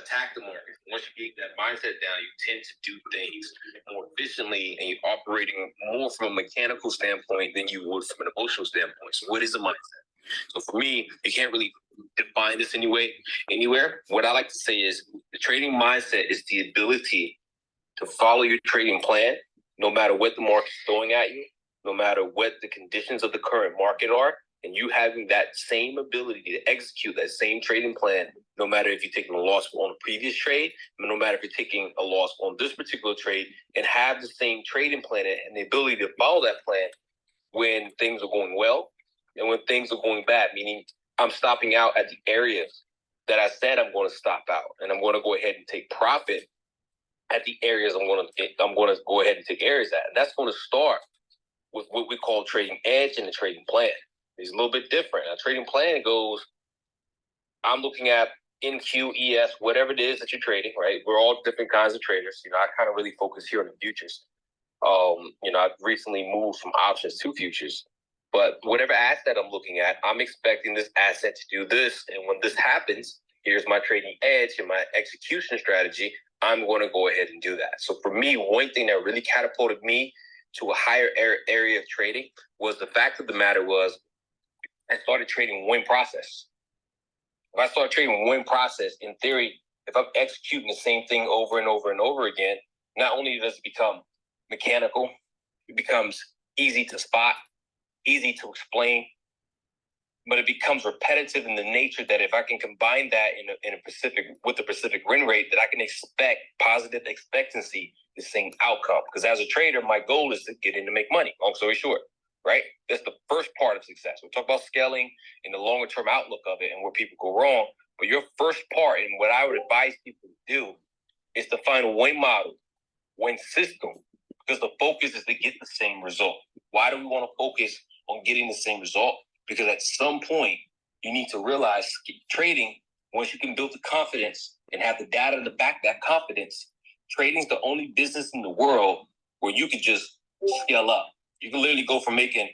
attack the market. Once you get that mindset down, you tend to do things more efficiently, and you're operating more from a mechanical standpoint than you would from an emotional standpoint. So what is a mindset? So for me, you can't really define this anywhere. What I like to say is the trading mindset is the ability to follow your trading plan, no matter what the market's throwing at you, no matter what the conditions of the current market are, and you having that same ability to execute that same trading plan, no matter if you're taking a loss on a previous trade, no matter if you're taking a loss on this particular trade, and have the same trading plan and the ability to follow that plan when things are going well and when things are going bad, meaning I'm stopping out at the areas that I said I'm going to stop out, and I'm going to go ahead and take profit at the areas I'm going to go ahead and take areas at. And that's going to start with what we call trading edge and the trading plan. It's a little bit different. A trading plan goes, I'm looking at NQ, ES, whatever it is that you're trading, right? We're all different kinds of traders. I kind of really focus here on the futures. I've recently moved from options to futures. But whatever asset I'm looking at, I'm expecting this asset to do this. And when this happens, here's my trading edge and my execution strategy. I'm going to go ahead and do that. So for me, one thing that really catapulted me to a higher area of trading was the fact of the matter was I started trading win process. If I start trading win process, in theory, if I'm executing the same thing over and over and over again, not only does it become mechanical, it becomes easy to spot, easy to explain, but it becomes repetitive in the nature that if I can combine that with a specific win rate, that I can expect positive expectancy, the same outcome. Because as a trader, my goal is to get in to make money. Long story short, right? That's the first part of success. We'll talk about scaling and the longer term outlook of it and where people go wrong. But your first part, and what I would advise people to do, is to find a win model, win system, because the focus is to get the same result. Why do we want to focus on getting the same result? Because at some point, you need to realize trading, once you can build the confidence and have the data to back that confidence, trading is the only business in the world where you can just scale up. You can literally go from making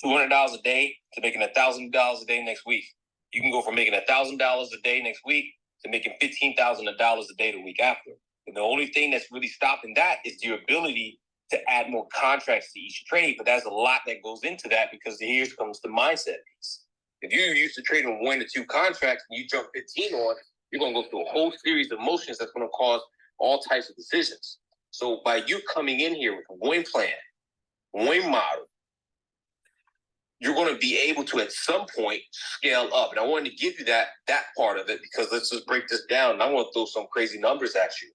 $200 a day to making $1,000 a day next week. You can go from making $1,000 a day next week to making $15,000 a day the week after. And the only thing that's really stopping that is your ability to add more contracts to each trade. But there's a lot that goes into that, because here comes the mindset piece. If you're used to trading 1 to 2 contracts and you jump 15 on, you're going to go through a whole series of motions that's going to cause all types of decisions. So by you coming in here with a win plan, win model, you're going to be able to at some point scale up. And I wanted to give you that part of it, because let's just break this down. And I want to throw some crazy numbers at you.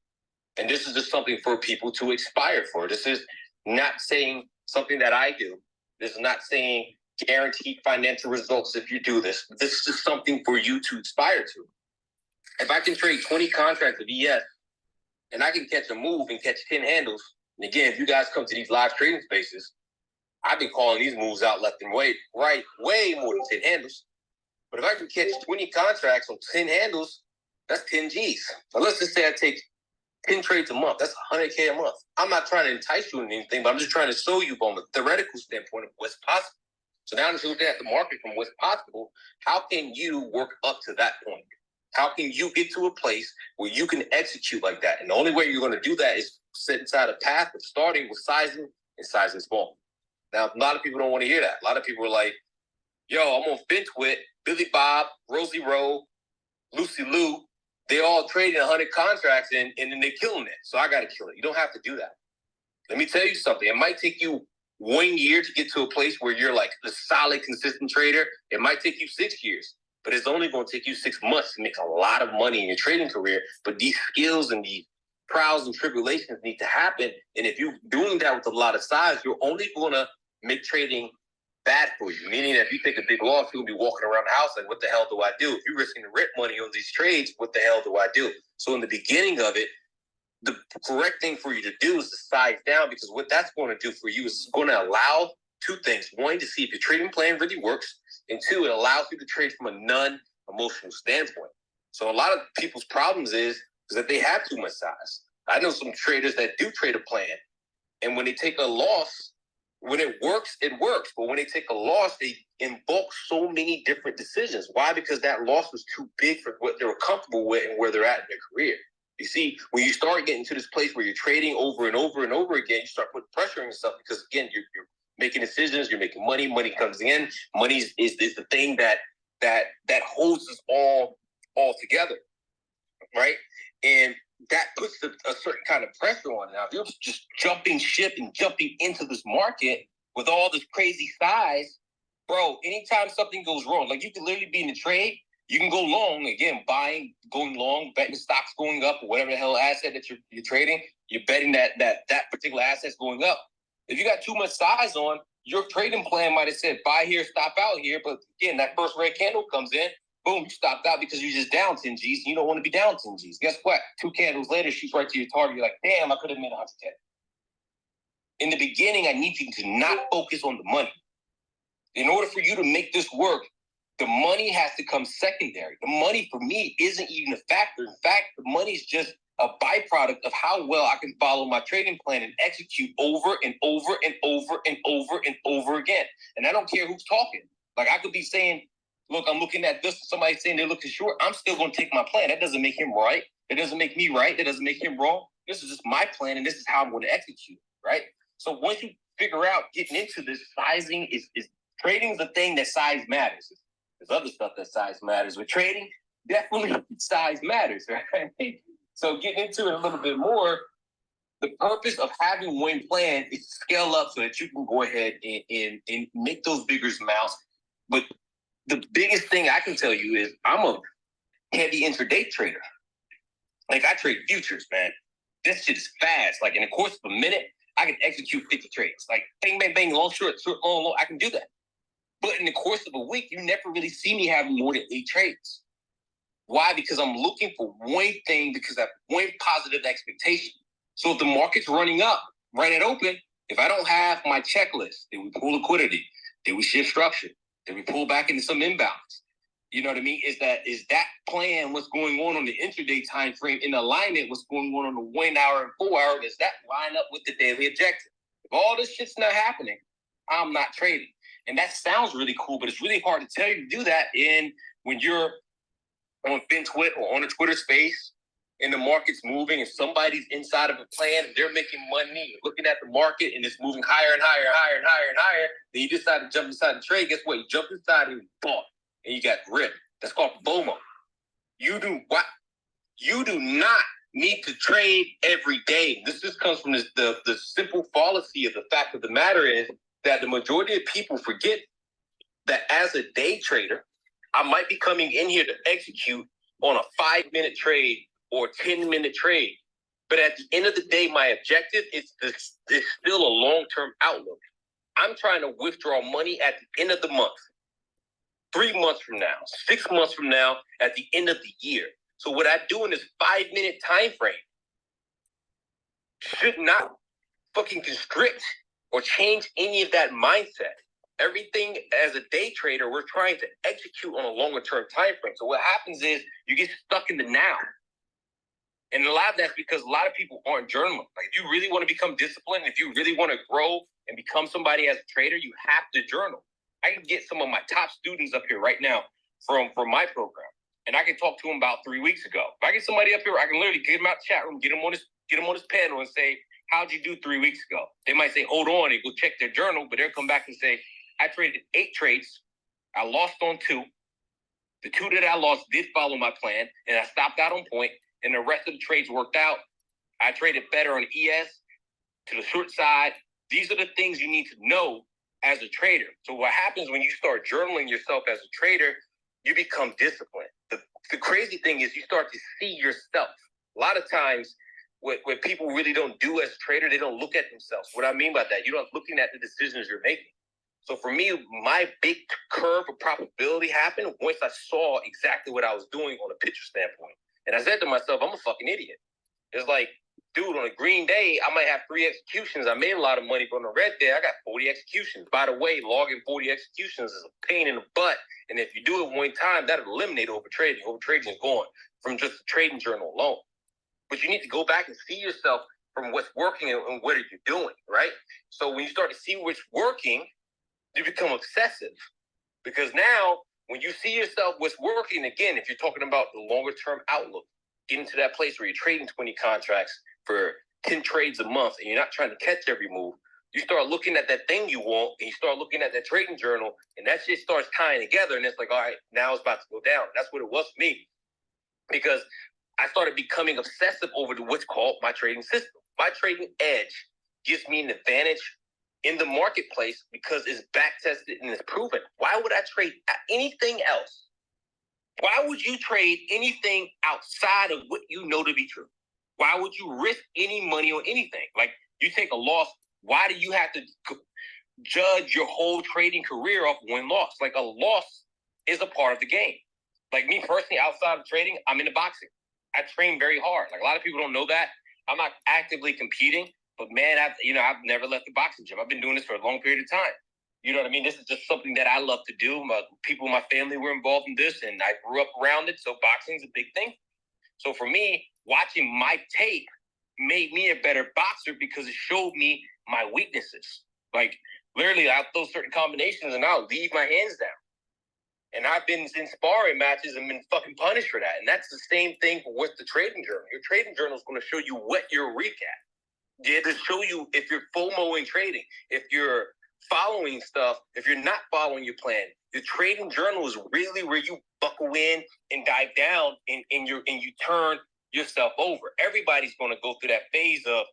And this is just something for people to aspire for. This is not saying something that I do. This is not saying guaranteed financial results if you do this. This is just something for you to aspire to. If I can trade 20 contracts of ES and I can catch a move and catch 10 handles, and again, if you guys come to these live trading spaces, I've been calling these moves out left and right, way more than 10 handles. But if I can catch 20 contracts on 10 handles, that's 10 G's. Now let's just say I take 10 trades a month. That's $100K a month. I'm not trying to entice you in anything, but I'm just trying to show you from a theoretical standpoint of what's possible. So now that you're looking at the market from what's possible, how can you work up to that point? How can you get to a place where you can execute like that? And the only way you're going to do that is set inside a path of starting with sizing and sizing small. Now, a lot of people don't want to hear that. A lot of people are like, yo, I'm on FinTwit, Billy Bob, Rosie Rowe, Lucy Lou. They all trading 100 contracts and then they're killing it. So I got to kill it. You don't have to do that. Let me tell you something. It might take you 1 year to get to a place where you're like a solid, consistent trader. It might take you 6 years, but it's only going to take you 6 months to make a lot of money in your trading career. But these skills and these trials and tribulations need to happen. And if you're doing that with a lot of size, you're only going to make trading bad for you. Meaning that if you take a big loss, you'll be walking around the house like, what the hell do I do? If you're risking the rent money on these trades, what the hell do I do? So in the beginning of it, the correct thing for you to do is to size down, because what that's going to do for you is going to allow 2 things. 1, to see if your trading plan really works. And 2, it allows you to trade from a non-emotional standpoint. So a lot of people's problems is that they have too much size. I know some traders that do trade a plan, and when they take a loss, When it works, it works. But when they take a loss, they invoke so many different decisions. Why? Because that loss was too big for what they were comfortable with and where they're at in their career. You see, when you start getting to this place where you're trading over and over and over again, you start putting pressure on yourself because, again, you're making decisions, you're making money, money comes in. Money is the thing that holds us all together, right? And that puts a certain kind of pressure on it. Now, if you're just jumping ship and jumping into this market with all this crazy size, bro, anytime something goes wrong, like you can literally be in a trade, you can go long, again, buying, going long, betting stocks going up or whatever the hell asset that you're trading, you're betting that particular asset's going up. If you got too much size on, your trading plan might have said buy here, stop out here, but again, that first red candle comes in, boom, you stopped out because you're just down 10 G's. You don't want to be down 10 G's. Guess what? 2 candles later, she's right to your target. You're like, damn, I could have made 110. In the beginning, I need you to not focus on the money. In order for you to make this work, the money has to come secondary. The money for me isn't even a factor. In fact, the money is just a byproduct of how well I can follow my trading plan and execute over and over and over and over and over again. And I don't care who's talking. Like I could be saying, look, I'm looking at this. Somebody saying they're looking short. I'm still going to take my plan. That doesn't make him right. That doesn't make me right. That doesn't make him wrong. This is just my plan, and this is how I'm going to execute, right? So once you figure out getting into this, sizing is trading is the thing that size matters. There's other stuff that size matters. With trading, definitely size matters, right? So getting into it a little bit more, the purpose of having one plan is to scale up so that you can go ahead and make those bigger amounts. But the biggest thing I can tell you is I'm a heavy intraday trader. Like I trade futures, man. This shit is fast. Like in the course of a minute, I can execute 50 trades. Like bang, bang, bang, long, short, long, long. I can do that. But in the course of a week, you never really see me having more than 8 trades. Why? Because I'm looking for one thing because I have one positive expectation. So if the market's running up, right at open, if I don't have my checklist, then we pull liquidity, then we shift structure, then we pull back into some imbalance. You know what I mean? Is that plan what's going on the intraday time frame in alignment? What's going on the 1 hour and 4 hour? Does that line up with the daily objective? If all this shit's not happening, I'm not trading. And that sounds really cool, but it's really hard to tell you to do that when you're on FinTwit or on a Twitter space and the market's moving and somebody's inside of a plan and they're making money, looking at the market and it's moving higher and higher and higher and higher and higher. Then you decide to jump inside the trade. Guess what? You jump inside and you bought and you got ripped. That's called FOMO. You do what? You do not need to trade every day. This just comes from the simple fallacy of the fact of the matter is that the majority of people forget that as a day trader, I might be coming in here to execute on a 5-minute trade or 10-minute trade. But at the end of the day, my objective is still a long-term outlook. I'm trying to withdraw money at the end of the month, 3 months from now, 6 months from now, at the end of the year. So what I do in this 5-minute time frame should not fucking constrict or change any of that mindset. Everything as a day trader, we're trying to execute on a longer term time frame. So what happens is you get stuck in the now. And a lot of that's because a lot of people aren't journaling. Like if you really want to become disciplined, if you really want to grow and become somebody as a trader, you have to journal. I can get some of my top students up here right now from my program. And I can talk to them about 3 weeks ago. If I get somebody up here, I can literally get them out the chat room, get them on this panel and say, how'd you do 3 weeks ago? They might say, hold on, and go check their journal, but they'll come back and say, I traded 8 trades. I lost on 2. The 2 that I lost did follow my plan, and I stopped out on point, and the rest of the trades worked out. I traded better on ES to the short side. These are the things you need to know as a trader. So what happens when you start journaling yourself as a trader, you become disciplined. The crazy thing is you start to see yourself. A lot of times, what people really don't do as a trader, they don't look at themselves. What I mean by that, you're not looking at the decisions you're making. So for me, my big curve of probability happened once I saw exactly what I was doing on a picture standpoint. And I said to myself, I'm a fucking idiot. It's like, dude, on a green day, I might have 3 executions. I made a lot of money, but on a red day, I got 40 executions. By the way, logging 40 executions is a pain in the butt. And if you do it one time, that'll eliminate overtrading. Overtrading is gone from just the trading journal alone. But you need to go back and see yourself from what's working and what are you doing, right? So when you start to see what's working, you become obsessive. Because now, when you see yourself what's working, again, if you're talking about the longer term outlook, getting to that place where you're trading 20 contracts for 10 trades a month and you're not trying to catch every move, you start looking at that thing you want and you start looking at that trading journal and that shit starts tying together and it's like, all right, now it's about to go down. That's what it was for me, because I started becoming obsessive over what's called my trading system. My trading edge gives me an advantage in the marketplace because it's back tested and it's proven. Why would I trade anything else? Why would you trade anything outside of what you know to be true? Why would you risk any money on anything? Like, you take a loss, why do you have to judge your whole trading career off win-loss? Like, a loss is a part of the game. Like, me personally, outside of trading, I'm into boxing. I train very hard. Like, a lot of people don't know that. I'm not actively competing, but man, I've never left the boxing gym. I've been doing this for a long period of time. You know what I mean? This is just something that I love to do. People in my family were involved in this, and I grew up around it, so boxing is a big thing. So for me, watching my tape made me a better boxer because it showed me my weaknesses. Like, literally, I'll throw certain combinations, and I'll leave my hands down. And I've been in sparring matches and been fucking punished for that. And that's the same thing with the trading journal. Your trading journal is going to show you what you're weak at. Yeah, to show you if you're FOMOing trading, if you're following stuff, if you're not following your plan. The trading journal is really where you buckle in and dive down and you turn yourself over. Everybody's going to go through that phase of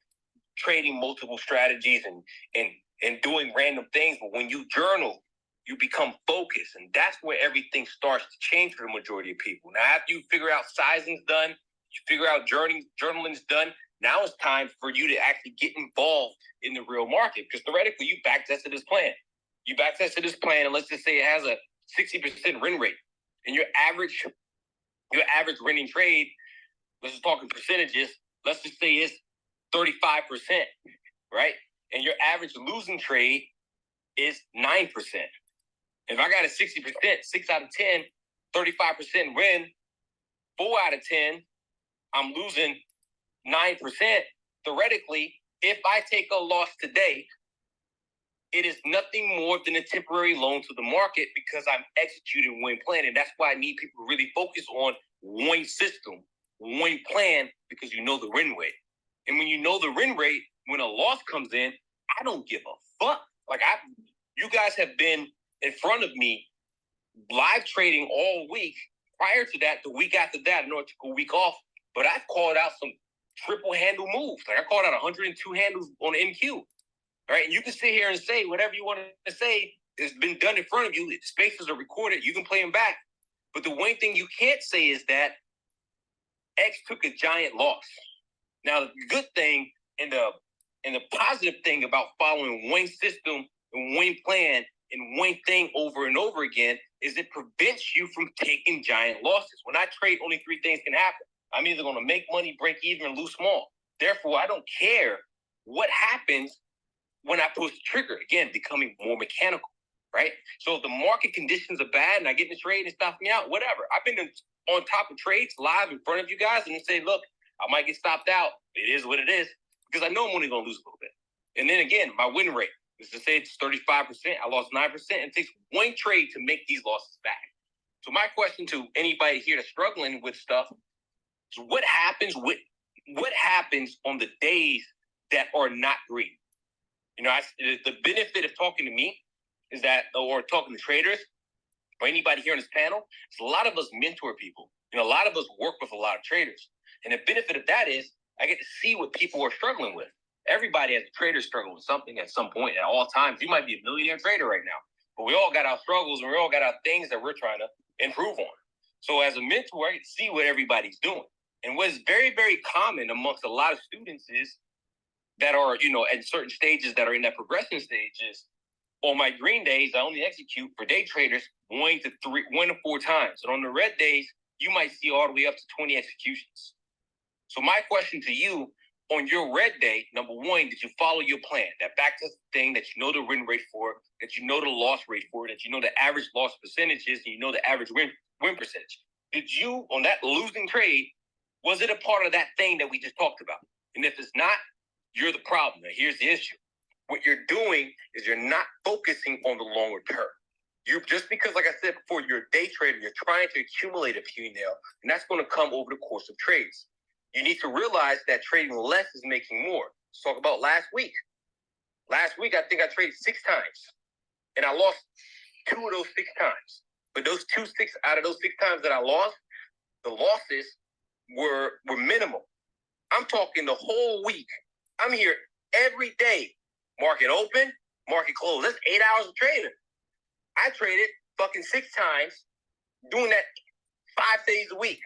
trading multiple strategies and doing random things. But when you journal, you become focused, and that's where everything starts to change for the majority of people. Now, after you figure out sizing's done, you figure out journaling's done, now it's time for you to actually get involved in the real market, because theoretically, you backtested this plan. You backtested this plan, and let's just say it has a 60% win rate, and your average winning trade, let's just talk in percentages, let's just say it's 35%, right? And your average losing trade is 9%. If I got a 60%, 6 out of 10, 35% win, 4 out of 10, I'm losing 9%. Theoretically, if I take a loss today, it is nothing more than a temporary loan to the market because I'm executing one plan. And that's why I need people to really focus on one system, one plan, because you know the win rate. And when you know the win rate, when a loss comes in, I don't give a fuck. Like, you guys have been in front of me live trading all week. Prior to that, the week after that, I know I took a week off, but I've called out some triple handle moves. Like, I called out 102 handles on MQ. Right? And you can sit here and say whatever you want to say. It's been done in front of you. The spaces are recorded. You can play them back. But the one thing you can't say is that X took a giant loss. Now, the good thing and the positive thing about following one system and one plan and one thing over and over again is it prevents you from taking giant losses. When I trade, only 3 things can happen. I'm either going to make money, break even, and lose small. Therefore, I don't care what happens when I push the trigger. Again, becoming more mechanical, right? So if the market conditions are bad and I get in the trade and stop me out, whatever. I've been on top of trades live in front of you guys and say, look, I might get stopped out. It is what it is, because I know I'm only going to lose a little bit. And then again, my win rate is to say it's 35%. I lost 9%. It takes one trade to make these losses back. So my question to anybody here that's struggling with stuff is what happens on the days that are not green? You know, the benefit of talking to me is that, or talking to traders, or anybody here on this panel, is a lot of us mentor people. You know, a lot of us work with a lot of traders. And the benefit of that is I get to see what people are struggling with. Everybody as a trader struggling with something at some point at all times. You might be a millionaire trader right now, but we all got our struggles and we all got our things that we're trying to improve on. So as a mentor, I get to see what everybody's doing. And what's very, very common amongst a lot of students is that are, you know, at certain stages that are in that progression stages, on my green days, I only execute for day traders 1 to 4 times. And on the red days, you might see all the way up to 20 executions. So my question to you, on your red day, number 1, did you follow your plan? That backtest thing that you know the win rate for, that you know the loss rate for, that you know the average loss percentages, and you know the average win percentage. Did you, on that losing trade, was it a part of that thing that we just talked about? And if it's not, you're the problem. Now, here's the issue. What you're doing is you're not focusing on the longer term. You just because, like I said before, you're a day trader, you're trying to accumulate a P&L, and that's going to come over the course of trades. You need to realize that trading less is making more. Let's talk about last week. Last week, I think I traded 6 times, and I lost 2 of those 6 times. But those 2 out of those 6 times that I lost, the losses were minimal. I'm talking the whole week. I'm here every day. Market open, market close. That's 8 hours of trading. I traded fucking 6 times, doing that 5 days a week.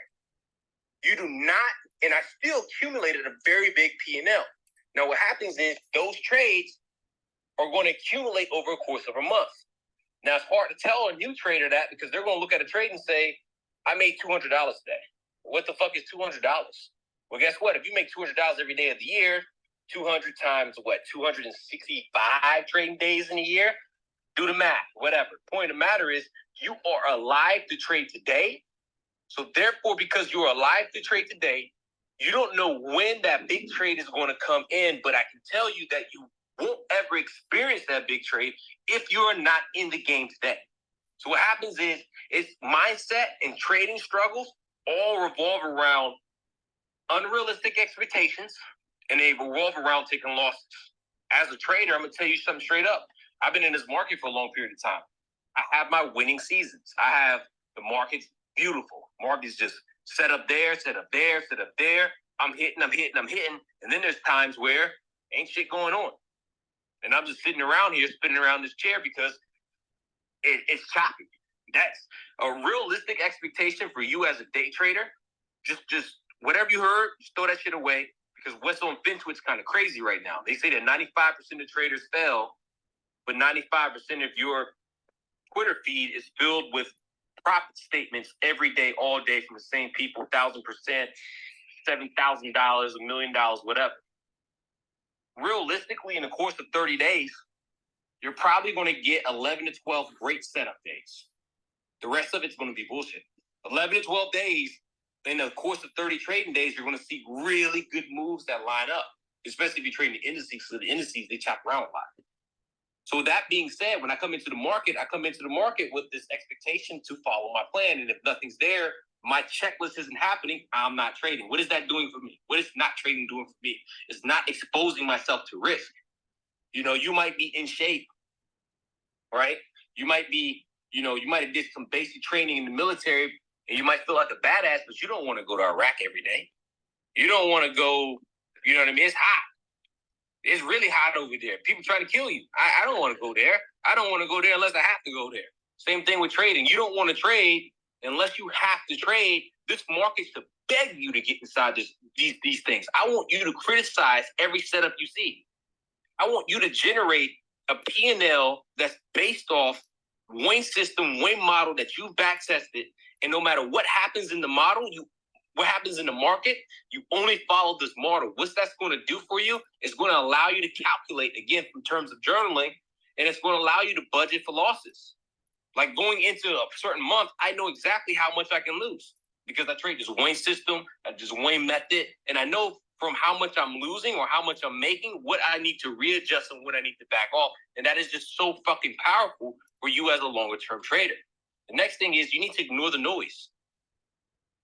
You do not, and I still accumulated a very big P&L. Now, what happens is those trades are going to accumulate over a course of a month. Now, it's hard to tell a new trader that because they're going to look at a trade and say, I made $200 today. What the fuck is $200? Well, guess what? If you make $200 every day of the year, 200 times what? 265 trading days in a year? Do the math, whatever. Point of the matter is you are alive to trade today. So therefore, because you're alive to trade today, you don't know when that big trade is going to come in, but I can tell you that you won't ever experience that big trade if you're not in the game today. So what happens is it's mindset and trading struggles all revolve around unrealistic expectations, and they revolve around taking losses. As a trader, I'm going to tell you something straight up. I've been in this market for a long period of time. I have my winning seasons. I have the market's beautiful. Market's just set up there, set up there, set up there. I'm hitting. And then there's times where ain't shit going on. And I'm just sitting around here, spinning around this chair because it's choppy. That's a realistic expectation for you as a day trader. Just whatever you heard, just throw that shit away. Because what's on FinTwit's kind of crazy right now. They say that 95% of traders fail, but 95% of your Twitter feed is filled with profit statements every day, all day from the same people, 1,000%, $7,000, $1 million, whatever. Realistically, in the course of 30 days, you're probably going to get 11 to 12 great setup days. The rest of it's going to be bullshit. 11 to 12 days, in the course of 30 trading days, you're going to see really good moves that line up, especially if you're trading the indices. So the indices, they chop around a lot. So with that being said, when I come into the market with this expectation to follow my plan. And if nothing's there, my checklist isn't happening, I'm not trading. What is that doing for me? What is not trading doing for me? It's not exposing myself to risk. You know, you might be in shape, right? You might have did some basic training in the military and you might feel like a badass, but you don't want to go to Iraq every day. You don't want to go, you know what I mean? It's hot. It's really hot over there. People try to kill you. I don't want to go there. I don't want to go there unless I have to go there. Same thing with trading. You don't want to trade unless you have to trade. This market should beg you to get inside these things. I want you to criticize every setup you see. I want you to generate a P&L that's based off one system, one model that you back tested. And no matter what happens in the model, what happens in the market, you only follow this model. What that's going to do for you is going to allow you to calculate, again, in terms of journaling, and it's going to allow you to budget for losses. Like going into a certain month, I know exactly how much I can lose because I trade this one system, just one method, and I know from how much I'm losing or how much I'm making, what I need to readjust and what I need to back off. And that is just so fucking powerful for you as a longer-term trader. The next thing is you need to ignore the noise.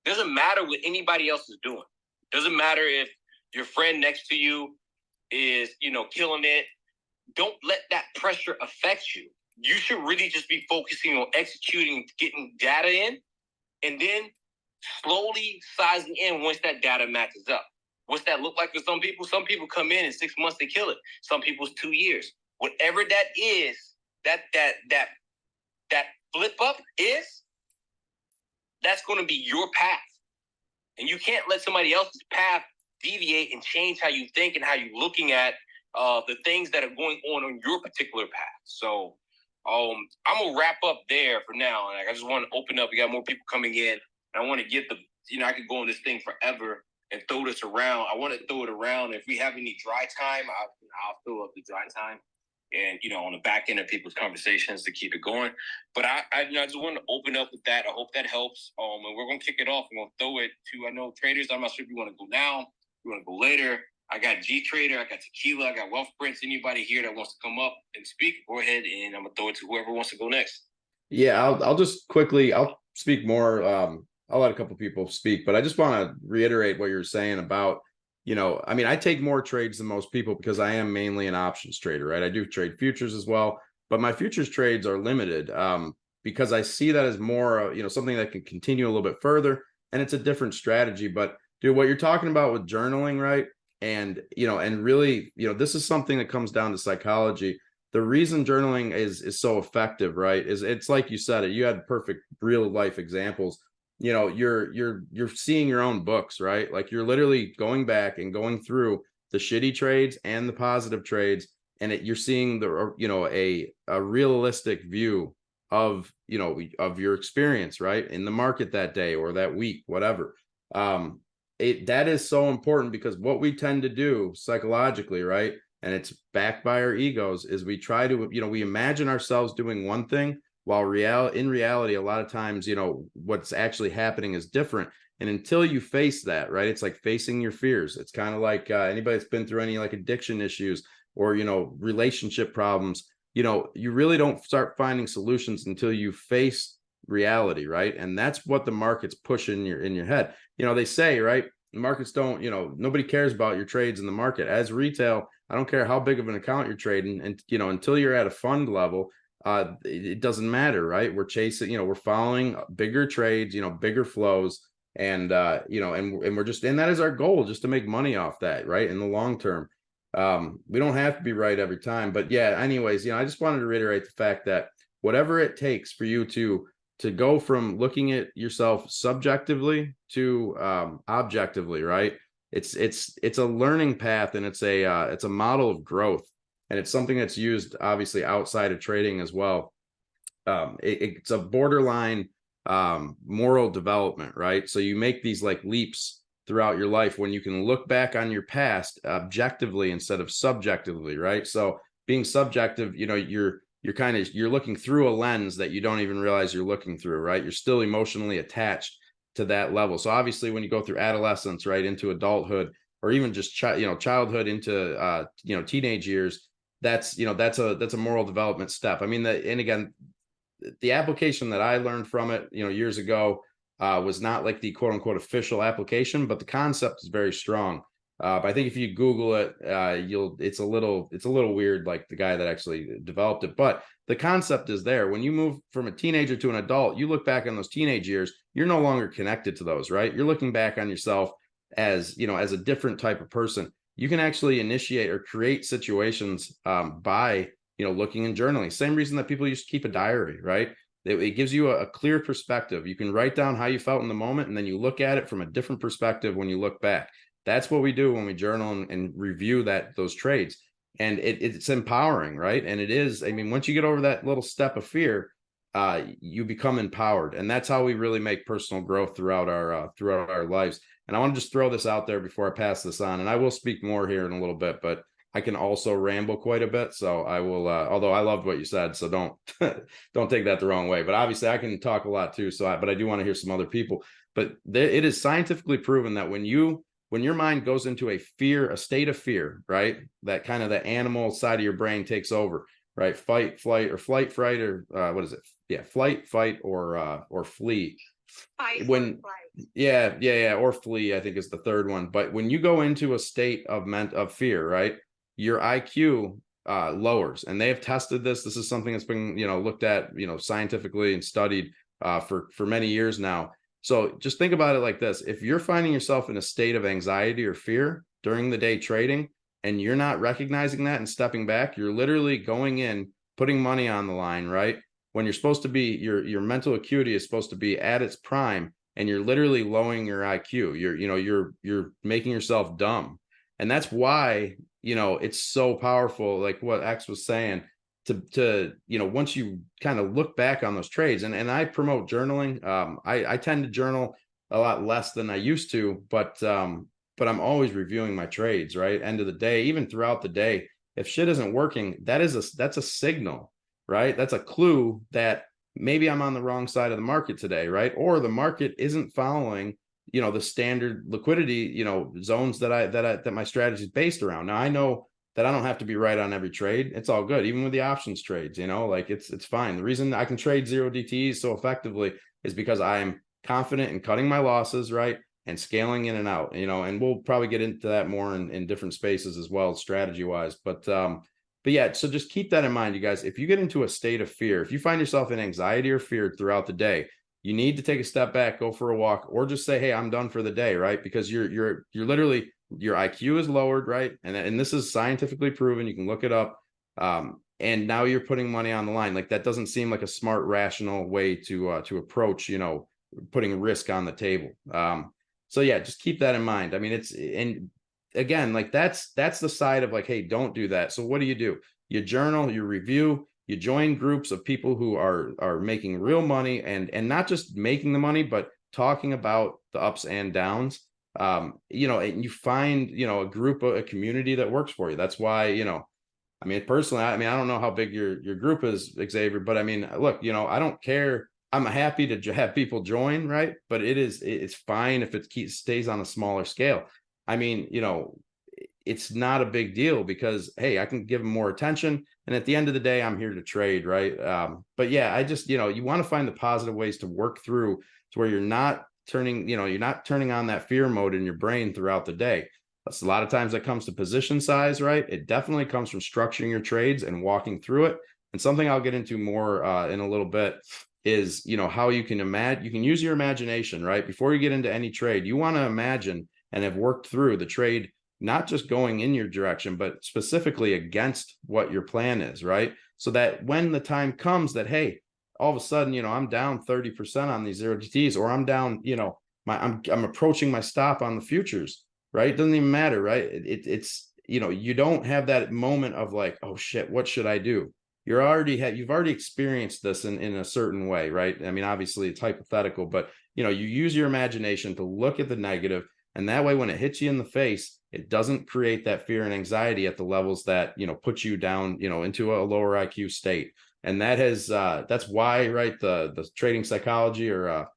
Doesn't matter what anybody else is doing. Doesn't matter if your friend next to you is, killing it. Don't let that pressure affect you. You should really just be focusing on executing, getting data in, and then slowly sizing in once that data matches up. What's that look like for some people? Some people come in 6 months, they kill it. Some people's 2 years. Whatever that is, that flip up is, that's going to be your path. And you can't let somebody else's path deviate and change how you think and how you're looking at the things that are going on your particular path. So I'm going to wrap up there for now. Like, I just want to open up. We got more people coming in. And I want to get I could go on this thing forever and throw this around. I want to throw it around. If we have any dry time, I'll fill up the dry time. And, on the back end of people's conversations to keep it going. But I just want to open up with that. I hope that helps. And we're going to kick it off. We're going to throw it to, I know traders, I'm not sure if you want to go now, you want to go later. I got G Trader, I got Tequila, I got Wealth Prince. Anybody here that wants to come up and speak, go ahead, and I'm gonna throw it to whoever wants to go next. Yeah, I'll just quickly, I'll speak more. I'll let a couple people speak, but I just want to reiterate what you're saying about, I mean, I take more trades than most people because I am mainly an options trader, right? I do trade futures as well, but my futures trades are limited because I see that as more, something that can continue a little bit further, and it's a different strategy. But dude, what you're talking about with journaling, right? And, and really, this is something that comes down to psychology. The reason journaling is so effective, right, is it's like you said it. You had perfect real life examples. You're seeing your own books, right? Like you're literally going back and going through the shitty trades and the positive trades, and you're seeing a realistic view of your experience, right, in the market that day or that week, whatever. That is so important because what we tend to do psychologically, right, and it's backed by our egos, is we try to, we imagine ourselves doing one thing while in reality, a lot of times, what's actually happening is different. And until you face that, right, it's like facing your fears. It's kind of like anybody that's been through any like addiction issues or, relationship problems, you really don't start finding solutions until you face reality, right? And that's what the market's pushing in your head. They say, right, the markets don't, nobody cares about your trades in the market. As retail, I don't care how big of an account you're trading, and until you're at a fund level, it doesn't matter, right? We're chasing, we're following bigger trades, bigger flows, and and we're just, and that is our goal, just to make money off that, right? In the long term, we don't have to be right every time, but yeah. Anyways, I just wanted to reiterate the fact that whatever it takes for you to go from looking at yourself subjectively to objectively, right? It's a learning path, and it's a model of growth, and it's something that's used obviously outside of trading as well. It's a borderline moral development, right? So you make these like leaps throughout your life when you can look back on your past objectively instead of subjectively, right? So being subjective, you're looking through a lens that you don't even realize you're looking through, right? You're still emotionally attached to that level. So obviously when you go through adolescence, right, into adulthood, or even just childhood into teenage years, that's a moral development step. I mean, and again, the application that I learned from it, years ago, was not like the quote unquote official application, but the concept is very strong. But I think if you Google it, it's a little weird, like the guy that actually developed it. But the concept is there. When you move from a teenager to an adult, you look back on those teenage years, you're no longer connected to those, right? You're looking back on yourself as, as a different type of person. You can actually initiate or create situations by, looking and journaling. Same reason that people used to keep a diary, right? It gives you a clear perspective. You can write down how you felt in the moment, and then you look at it from a different perspective when you look back. That's what we do when we journal and review those trades. And it's empowering, right? And it is, I mean, once you get over that little step of fear, you become empowered. And that's how we really make personal growth throughout our lives. And I want to just throw this out there before I pass this on. And I will speak more here in a little bit, but I can also ramble quite a bit. So I will, although I loved what you said, so don't take that the wrong way. But obviously I can talk a lot too. But I do want to hear some other people. But it is scientifically proven that when your mind goes into a state of fear, right, that kind of the animal side of your brain takes over, right? Fight, flight, or flight, fright, or what is it? Yeah, flight, fight, or flee. Yeah, or flee, I think is the third one. But when you go into a state of fear, right, your IQ lowers, and they have tested this. This is something that's been looked at scientifically and studied for many years now. So just think about it like this. If you're finding yourself in a state of anxiety or fear during the day trading, and you're not recognizing that and stepping back, you're literally going in, putting money on the line, right? When you're supposed to be, your mental acuity is supposed to be at its prime, and you're literally lowering your IQ. You're making yourself dumb. And that's why, it's so powerful, like what X was saying, to once you kind of look back on those trades, and I promote journaling. I tend to journal a lot less than I used to, but I'm always reviewing my trades, right? End of the day, even throughout the day, if shit isn't working, that's a signal, right? That's a clue that maybe I'm on the wrong side of the market today, right? Or the market isn't following the standard liquidity, zones that my strategy is based around. Now I know that I don't have to be right on every trade. It's all good. Even with the options trades, like it's fine. The reason I can trade 0 DTEs so effectively is because I am confident in cutting my losses, right? And scaling in and out, and we'll probably get into that more in different spaces as well, strategy wise. But yeah, so just keep that in mind, you guys. If you get into a state of fear, if you find yourself in anxiety or fear throughout the day, you need to take a step back, go for a walk, or just say, hey, I'm done for the day, right? Because you're literally, your IQ is lowered, right? And this is scientifically proven. You can look it up. And now you're putting money on the line. Like, that doesn't seem like a smart, rational way to approach, putting risk on the table. So yeah, just keep that in mind. I mean, and again, like that's the side of like, hey, don't do that. So what do? You journal, you review, you join groups of people who are making real money, and not just making the money, but talking about the ups and downs. And you find, a group, a community that works for you. That's why, I mean, personally, I don't know how big your group is, Xavier, but I mean, look, I don't care. I'm happy to have people join, right? But it's fine if it stays on a smaller scale. I mean, it's not a big deal because, hey, I can give them more attention. And at the end of the day, I'm here to trade, right? But yeah, I just, you want to find the positive ways to work through to where you're not turning on that fear mode in your brain throughout the day. That's a lot of times that comes to position size, right? It definitely comes from structuring your trades and walking through it. And something I'll get into more in a little bit is, how you can use your imagination, right? Before you get into any trade, you want to imagine and have worked through the trade, not just going in your direction, but specifically against what your plan is, right? So that when the time comes that, hey, all of a sudden, I'm down 30% on these 0 DTs, or I'm down, I'm approaching my stop on the futures, right? It doesn't even matter, right? It's, you don't have that moment of like, oh shit, what should I do? You've already experienced this in a certain way, right? I mean, obviously it's hypothetical, but you use your imagination to look at the negative, and that way, when it hits you in the face, it doesn't create that fear and anxiety at the levels that, put you down, into a lower IQ state. And that's why, right, the trading psychology, or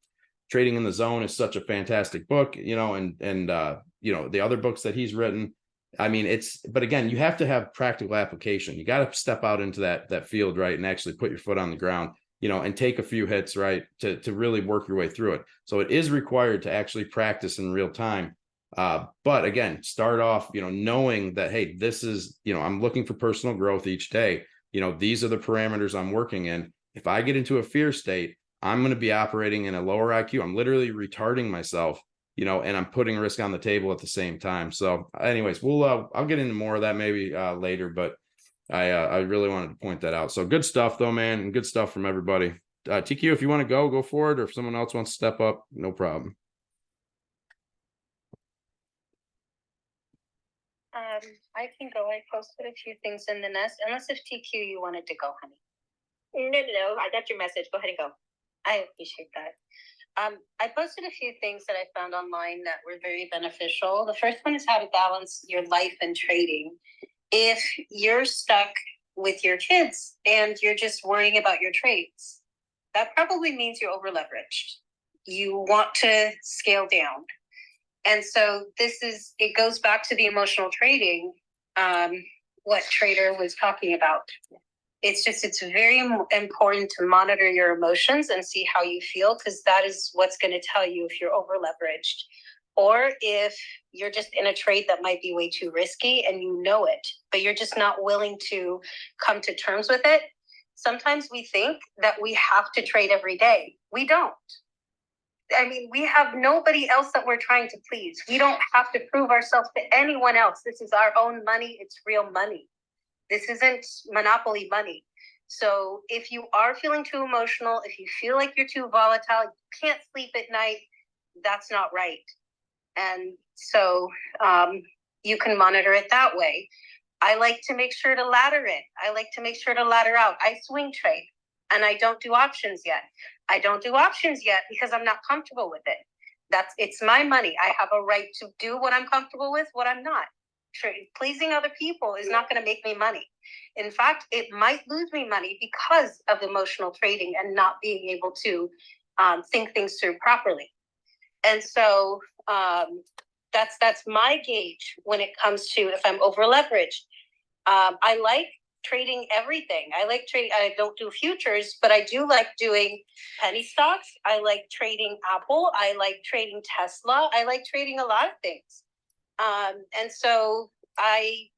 Trading in the Zone, is such a fantastic book, and the other books that he's written. I mean, but again, you have to have practical application. You got to step out into that field, right, and actually put your foot on the ground, and take a few hits, right, to really work your way through it. So it is required to actually practice in real time. But again, start off, knowing that, hey, this is, I'm looking for personal growth each day. These are the parameters I'm working in. If I get into a fear state, I'm going to be operating in a lower IQ. I'm literally retarding myself, and I'm putting risk on the table at the same time. So anyways, I'll get into more of that maybe later, but I really wanted to point that out. So good stuff though, man, and good stuff from everybody. TQ, if you want to go for it, or if someone else wants to step up, no problem. I can go. I posted a few things in the nest, unless if TQ you wanted to go, honey. No. I got your message. Go ahead and go. I appreciate that. I posted a few things that I found online that were very beneficial. The first one is how to balance your life and trading. If you're stuck with your kids and you're just worrying about your trades, that probably means you're over leveraged. You want to scale down. And so it goes back to the emotional trading, what Trader was talking about. It's very important to monitor your emotions and see how you feel, because that is what's going to tell you if you're over leveraged, or if you're just in a trade that might be way too risky and you know it, but you're just not willing to come to terms with it. Sometimes we think that we have to trade every day. We don't. I mean, we have nobody else that we're trying to please. We don't have to prove ourselves to anyone else. This is our own money. It's real money. This isn't monopoly money. So if you are feeling too emotional, if you feel like you're too volatile, you can't sleep at night, that's not right. And so you can monitor it that way. I like to make sure to ladder in. I like to make sure to ladder out. I swing trade, and I don't do options yet. I don't do options yet because I'm not comfortable with it. It's my money. I have a right to do what I'm comfortable with, what I'm not. Pleasing other people is not going to make me money. In fact, it might lose me money because of emotional trading and not being able to think things through properly. And so that's my gauge when it comes to if I'm over leveraged. I like trading everything. I like trading. I don't do futures, but I do like doing penny stocks. I like trading Apple. I like trading Tesla. I like trading a lot of things. And so I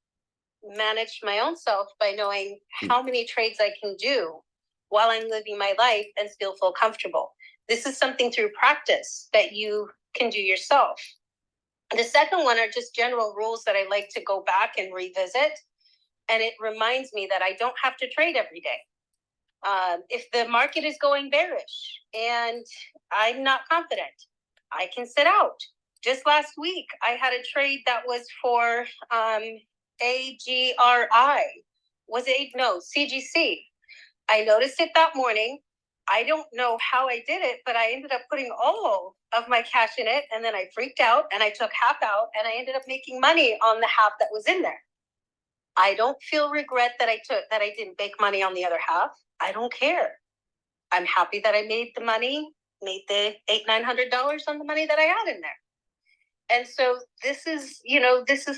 manage my own self by knowing how many trades I can do while I'm living my life and still feel comfortable. This is something through practice that you can do yourself. The second one are just general rules that I like to go back and revisit. And it reminds me that I don't have to trade every day. If the market is going bearish and I'm not confident, I can sit out. Just last week, I had a trade that was for AGRI. Was it? No, CGC. I noticed it that morning. I don't know how I did it, but I ended up putting all of my cash in it. And then I freaked out and I took half out and I ended up making money on the half that was in there. I don't feel regret that I didn't make money on the other half. I don't care. I'm happy that I made the money, made the $800-900 on the money that I had in there. And so this is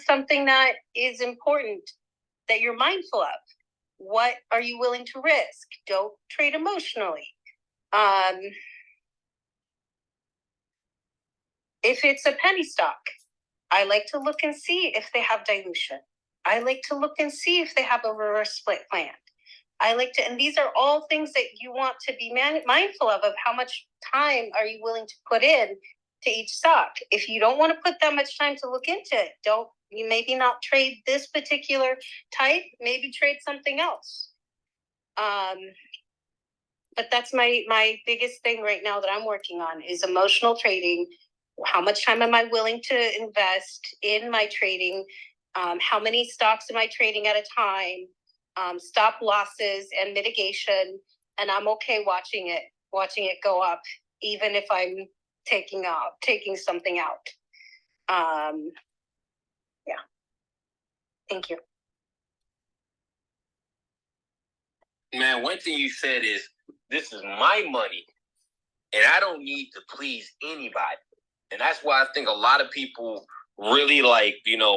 something that is important that you're mindful of. What are you willing to risk? Don't trade emotionally. If it's a penny stock, I like to look and see if they have dilution. I like to look and see if they have a reverse split plan. And these are all things that you want to be mindful of how much time are you willing to put in to each stock. If you don't want to put that much time to look into it, you maybe not trade this particular type, maybe trade something else. But that's my biggest thing right now that I'm working on is emotional trading. How much time am I willing to invest in my trading? How many stocks am I trading at a time? Stop losses and mitigation. And I'm okay watching it go up, even if I'm taking something out. Yeah. Thank you. Man, one thing you said is, this is my money, and I don't need to please anybody. And that's why I think a lot of people really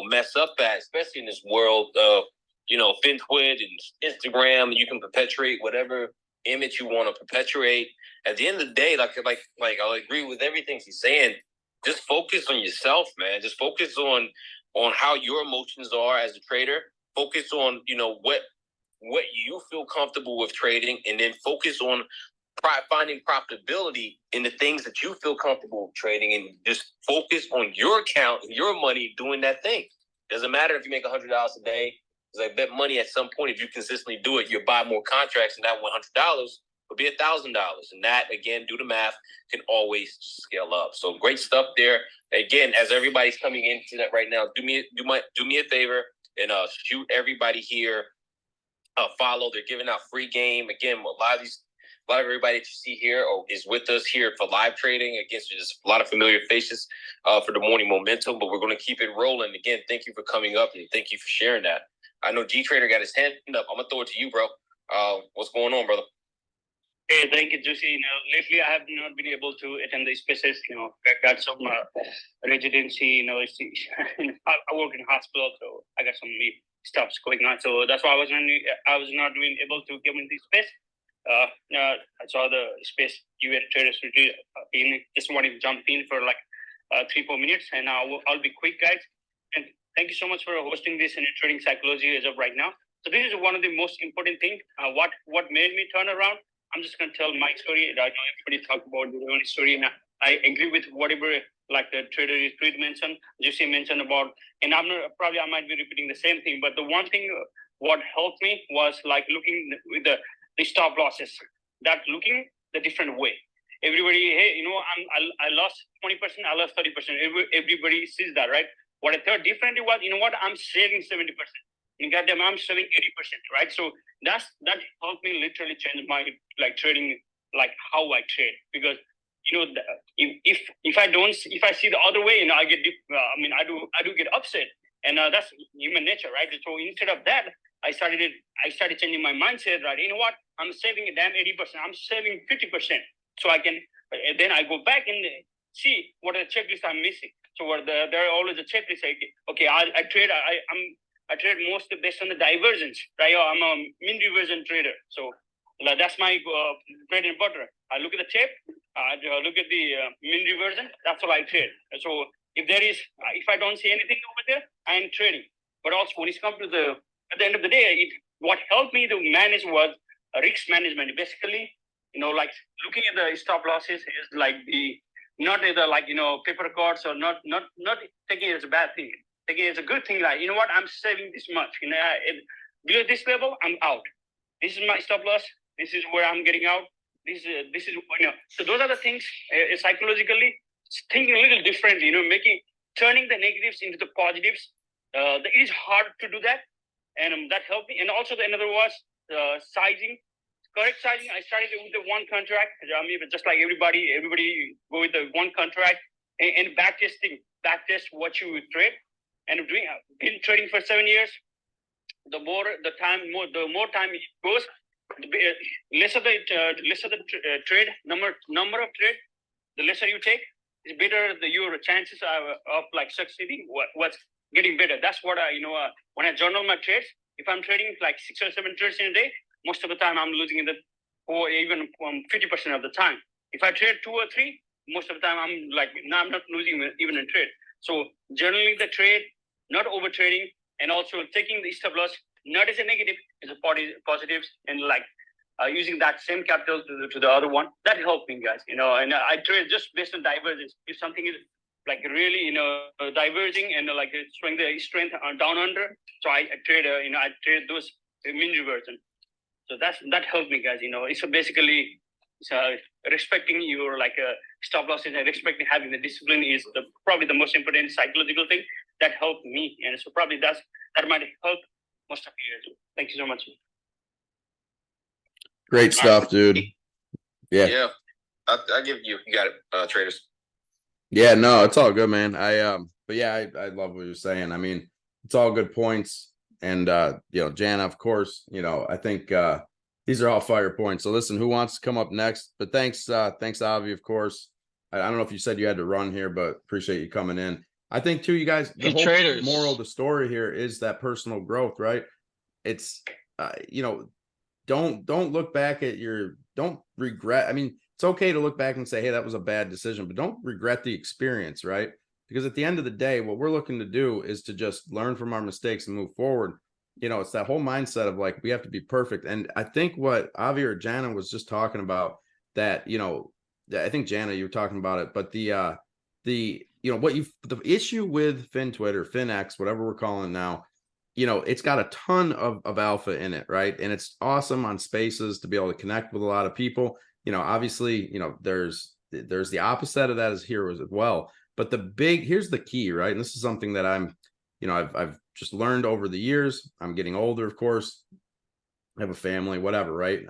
mess up at, especially in this world of, FinTwit and Instagram. You can perpetuate whatever image you want to perpetuate. At the end of the day, like I agree with everything she's saying. Just focus on yourself, man. Just focus on how your emotions are as a trader. Focus on, what you feel comfortable with trading, and then focus on finding profitability in the things that you feel comfortable trading, and just focus on your account and your money doing that thing. Doesn't matter if you make $100 a day, because I bet money at some point, if you consistently do it, you'll buy more contracts, and that $100 will be $1,000. And that, again, do the math, can always scale up. So great stuff there. Again, as everybody's coming into that right now, do me a favor and shoot everybody here follow. They're giving out free game. Again, a lot of everybody that you see here is with us here for live trading. Against just a lot of familiar faces for the morning momentum, but we're going to keep it rolling. Again, thank you for coming up and thank you for sharing that. I know G Trader got his hand up. I'm gonna throw it to you, bro. What's going on, brother? Hey, thank you, Juicy. Lately I have not been able to attend the spaces. I got some residency. I work in hospital, so I got some stuff going on. So that's why I was not being able to get in the space. I saw the space you had traders in. Just wanted to jump in for like 3-4 minutes, and I'll be quick, guys. And thank you so much for hosting this in trading psychology as of right now. So this is one of the most important things. What made me turn around? I'm just going to tell my story. I know everybody talked about their own story, and I agree with whatever like the trader is mentioned, Juicy mentioned about, and I might be repeating the same thing, but the one thing what helped me was like looking with the stop losses, that looking the different way. Everybody, hey, I lost 20%, I lost 30%. Everybody sees that, right? What I thought differently was, I'm saving 70%. And goddamn, I'm saving 80%, right? So that helped me literally change my trading, like how I trade, because if I see the other way, I get I do get upset, and that's human nature, right? So instead of that, I started changing my mindset, right? You know what? I'm saving a damn 80%. I'm saving 50%, so I can. Then I go back and see what are the checklists I'm missing. So there are always a checklist. Like, okay, I trade. I trade mostly based on the divergence. Right? I'm a mean reversion trader. So that's my bread and butter. I look at the tape. I look at the mean reversion. That's all I trade. So if I don't see anything over there, I am trading. But also when it comes to at the end of the day, what helped me to manage was risk management. Basically, like looking at the stop losses is like not either like paper cards, or not taking it as a bad thing. Taking it as a good thing. Like, what, I'm saving this much. Below this level, I'm out. This is my stop loss. This is where I'm getting out. This is So those are the things. Psychologically thinking a little differently. Turning the negatives into the positives. It is hard to do that, and that helped me. And also another was sizing. Correct sizing. I started with the one contract. I mean, just like everybody go with the one contract, and backtest what you trade. And been trading for 7 years. The more time it goes, lesser the trade number of trade, the lesser you take, is better. Your chances of like succeeding what's getting better. That's what when I journal my trades. If I'm trading like 6 or 7 trades in a day, most of the time I'm losing or even 50% of the time. If I trade 2 or 3, most of the time I'm not losing even a trade. So journaling the trade, not over trading, and also taking the stop loss not as a negative, as a positives, and using that same capital to the other one. That helped me, guys. And I trade just based on divergence. If something is like really diverging and like showing the strength down under, so I trade I trade those mean reversion. So that helped me, guys. It's basically respecting your stop losses and respecting having the discipline is probably the most important psychological thing that helped me. And so probably that might help most of you as well. Thank you so much. Great stuff, dude. Yeah. I give you got it, traders. Yeah, no, it's all good, man. But yeah, I love what you're saying. I mean, it's all good points. And Jana, of course, I think these are all fire points. So listen, who wants to come up next? But thanks, Avi, of course. I don't know if you said you had to run here, but appreciate you coming in. I think too, you guys, the whole traders. moral of the story here is that personal growth, right? It's don't look back at don't regret. I mean, it's okay to look back and say, hey, that was a bad decision, but don't regret the experience, right? Because at the end of the day, what we're looking to do is to just learn from our mistakes and move forward. It's that whole mindset of like, we have to be perfect. And I think what Avi or Jana was just talking about that, I think Jana, you were talking about it, but the issue with FinTwit or FinX, whatever we're calling it now, it's got a ton of alpha in it, right? And it's awesome on Spaces to be able to connect with a lot of people. Obviously, there's the opposite of that is here as well. But here's the key, right? And this is something that I've just learned over the years. I'm getting older, of course. I have a family, whatever, right?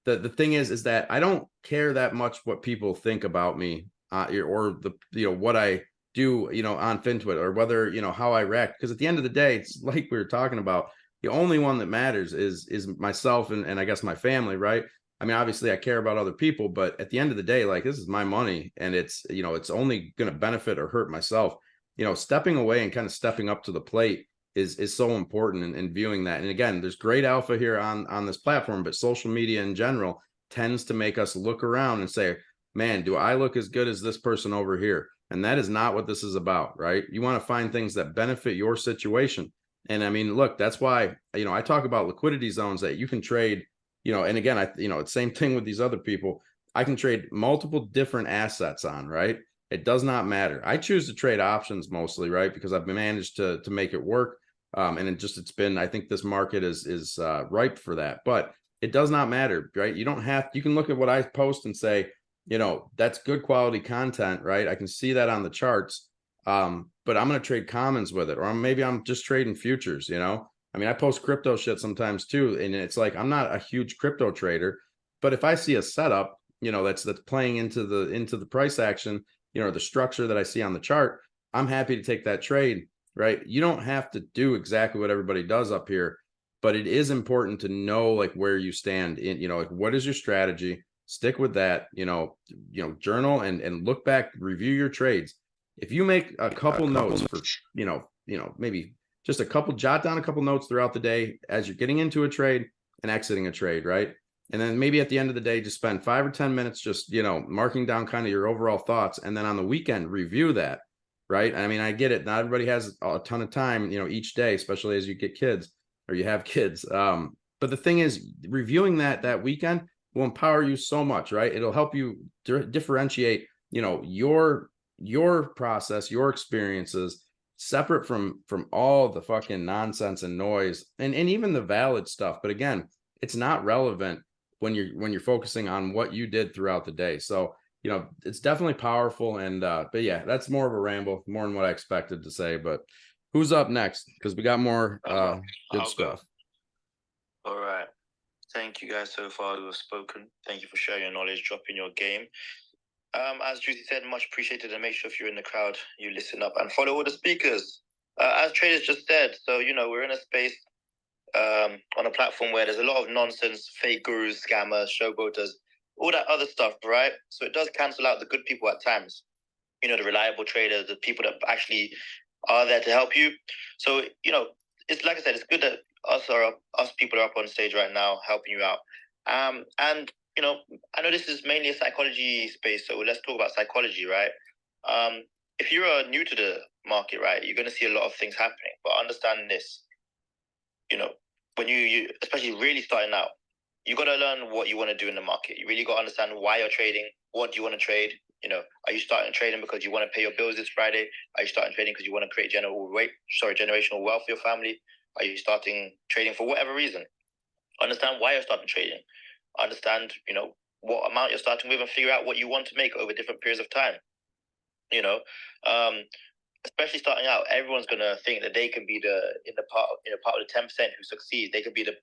The thing is that I don't care that much what people think about me, or what I do, on FinTwit, or whether, how I react. Because at the end of the day, it's like we were talking about, the only one that matters is myself and I guess my family, right? I mean, obviously I care about other people, but at the end of the day, like, this is my money, and it's, it's only going to benefit or hurt myself. Stepping away and kind of stepping up to the plate is so important in viewing that. And again, there's great alpha here on this platform, but social media in general tends to make us look around and say, man, do I look as good as this person over here? And that is not what this is about, right? You want to find things that benefit your situation. And I mean, look, that's why, I talk about liquidity zones that you can trade, and again, it's same thing with these other people. I can trade multiple different assets on, right? It does not matter. I choose to trade options mostly, right? Because I've managed to make it work. And it's been, I think this market is ripe for that, but it does not matter, right? You can look at what I post and say, that's good quality content, right? I can see that on the charts. But I'm going to trade commons with it, or maybe I'm just trading futures, I mean, I post crypto shit sometimes too. And it's like, I'm not a huge crypto trader, but if I see a setup, that's playing into the price action, the structure that I see on the chart, I'm happy to take that trade, right? You don't have to do exactly what everybody does up here, but it is important to know like where you stand in, like, what is your strategy? stick with that, journal and look back, review your trades. If you make a couple notes for, maybe just a couple, jot down a couple notes throughout the day as you're getting into a trade and exiting a trade, right? And then maybe at the end of the day, just spend 5 or 10 minutes just, marking down kind of your overall thoughts. And then on the weekend, review that, right? I mean, I get it. Not everybody has a ton of time, each day, especially as you get kids or you have kids. But the thing is, reviewing that weekend will empower you so much, right? It'll help you differentiate, your process, your experiences, separate from all the fucking nonsense and noise and even the valid stuff. But again, it's not relevant when you're focusing on what you did throughout the day. So, it's definitely powerful. And but yeah, that's more of a ramble, more than what I expected to say. But who's up next? Because we got more good stuff. All right. Thank you guys so far who have spoken. Thank you for sharing your knowledge, dropping your game. As Juicy said, much appreciated. And make sure if you're in the crowd, you listen up and follow all the speakers. As Traders just said, so we're in a space on a platform where there's a lot of nonsense, fake gurus, scammers, showboaters, all that other stuff, right? So it does cancel out the good people at times. The reliable traders, the people that actually are there to help you. So, it's like I said, it's good that us people are up on stage right now helping you out. And, I know this is mainly a psychology space, so let's talk about psychology, right? If you're new to the market, right, you're going to see a lot of things happening. But understand this, when you especially really starting out, you got to learn what you want to do in the market. You really got to understand why you're trading. What do you want to trade? Are you starting trading because you want to pay your bills this Friday? Are you starting trading because you want to create generational wealth for your family? Are you starting trading for whatever reason? Understand why you're starting trading. Understand, what amount you're starting with and figure out what you want to make over different periods of time. Especially starting out, everyone's gonna think that they can be part of the 10% who succeed. They can be the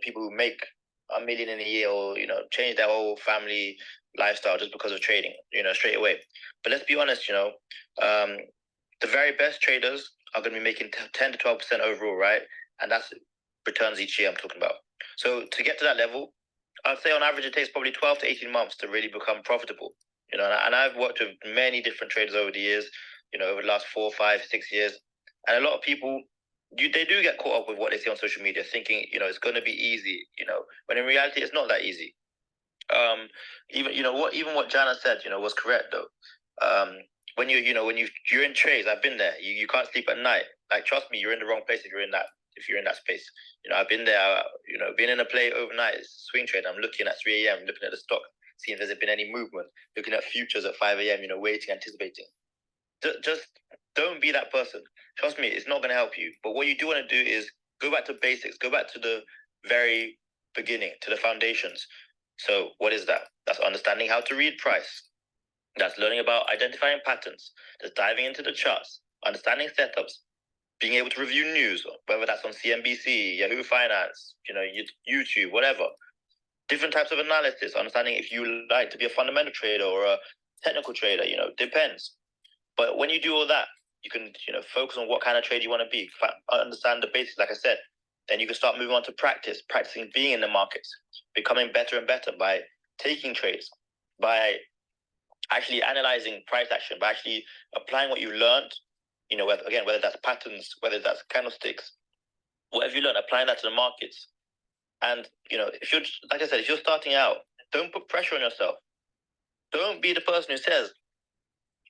people who make $1 million in a year or change their whole family lifestyle just because of trading, straight away. But let's be honest, the very best traders are going to be making 10 to 12% overall, right? And that's returns each year I'm talking about. So to get to that level, I'd say on average it takes probably 12 to 18 months to really become profitable. And I've worked with many different traders over the years, over the last 4, 5, 6 years. And a lot of people, they do get caught up with what they see on social media, thinking, it's going to be easy, when in reality it's not that easy. Even what Jana said, was correct though. When you're in trades, I've been there. You can't sleep at night. Like, trust me, you're in the wrong place if you're in that space. I've been there. Been in a play overnight, swing trade. I'm looking at 3 a.m., looking at the stock, seeing if there's been any movement. Looking at futures at 5 a.m., waiting, anticipating. Just don't be that person. Trust me, it's not going to help you. But what you do want to do is go back to basics. Go back to the very beginning, to the foundations. So what is that? That's understanding how to read price. That's learning about identifying patterns. That's diving into the charts, understanding setups, being able to review news, whether that's on CNBC, Yahoo Finance, YouTube, whatever. Different types of analysis, understanding if you like to be a fundamental trader or a technical trader, depends. But when you do all that, you can, focus on what kind of trade you want to be, understand the basics, like I said. Then you can start moving on to practicing being in the markets, becoming better and better by taking trades, by actually analyzing price action, by actually applying what you learned, whether that's patterns, whether that's candlesticks, whatever you learn, applying that to the markets. And, if you're, like I said, if you're starting out, don't put pressure on yourself. Don't be the person who says,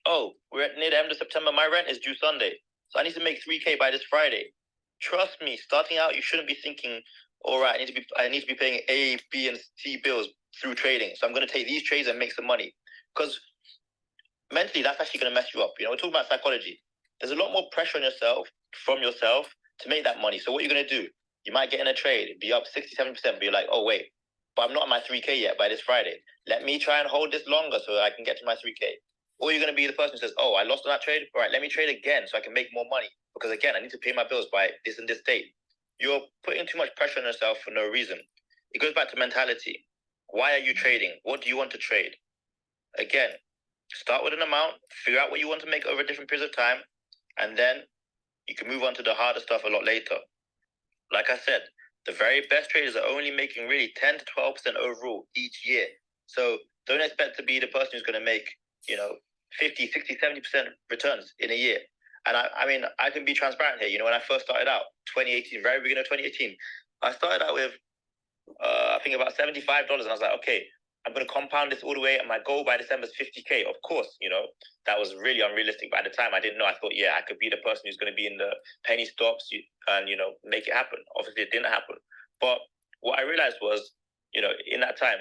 oh, we're near the end of September, my rent is due Sunday, so I need to make 3K by this Friday. Trust me, starting out, you shouldn't be thinking, all right, I need to be paying A, B, and C bills through trading. So I'm going to take these trades and make some money. Because mentally, that's actually going to mess you up. We're talking about psychology. There's a lot more pressure on yourself, from yourself, to make that money. So what you're going to do, you might get in a trade, be up 67%, but you're like, oh, wait, but I'm not at my 3K yet by this Friday. Let me try and hold this longer so I can get to my 3K. Or you're going to be the person who says, oh, I lost on that trade. All right, let me trade again so I can make more money. Because again, I need to pay my bills by this and this date. You're putting too much pressure on yourself for no reason. It goes back to mentality. Why are you trading? What do you want to trade? Again, start with an amount, figure out what you want to make over different periods of time, and then you can move on to the harder stuff a lot later. Like I said, the very best traders are only making really 10 to 12% overall each year. So don't expect to be the person who's going to make, 50, 60, 70% returns in a year. And I mean, I can be transparent here. When I first started out, 2018, very beginning of 2018, I started out with, I think about $75. And I was like, okay, I'm going to compound this all the way. And my goal by December is 50K. Of course, that was really unrealistic. But at the time, I didn't know. I thought, yeah, I could be the person who's going to be in the penny stocks and, make it happen. Obviously, it didn't happen. But what I realized was, in that time,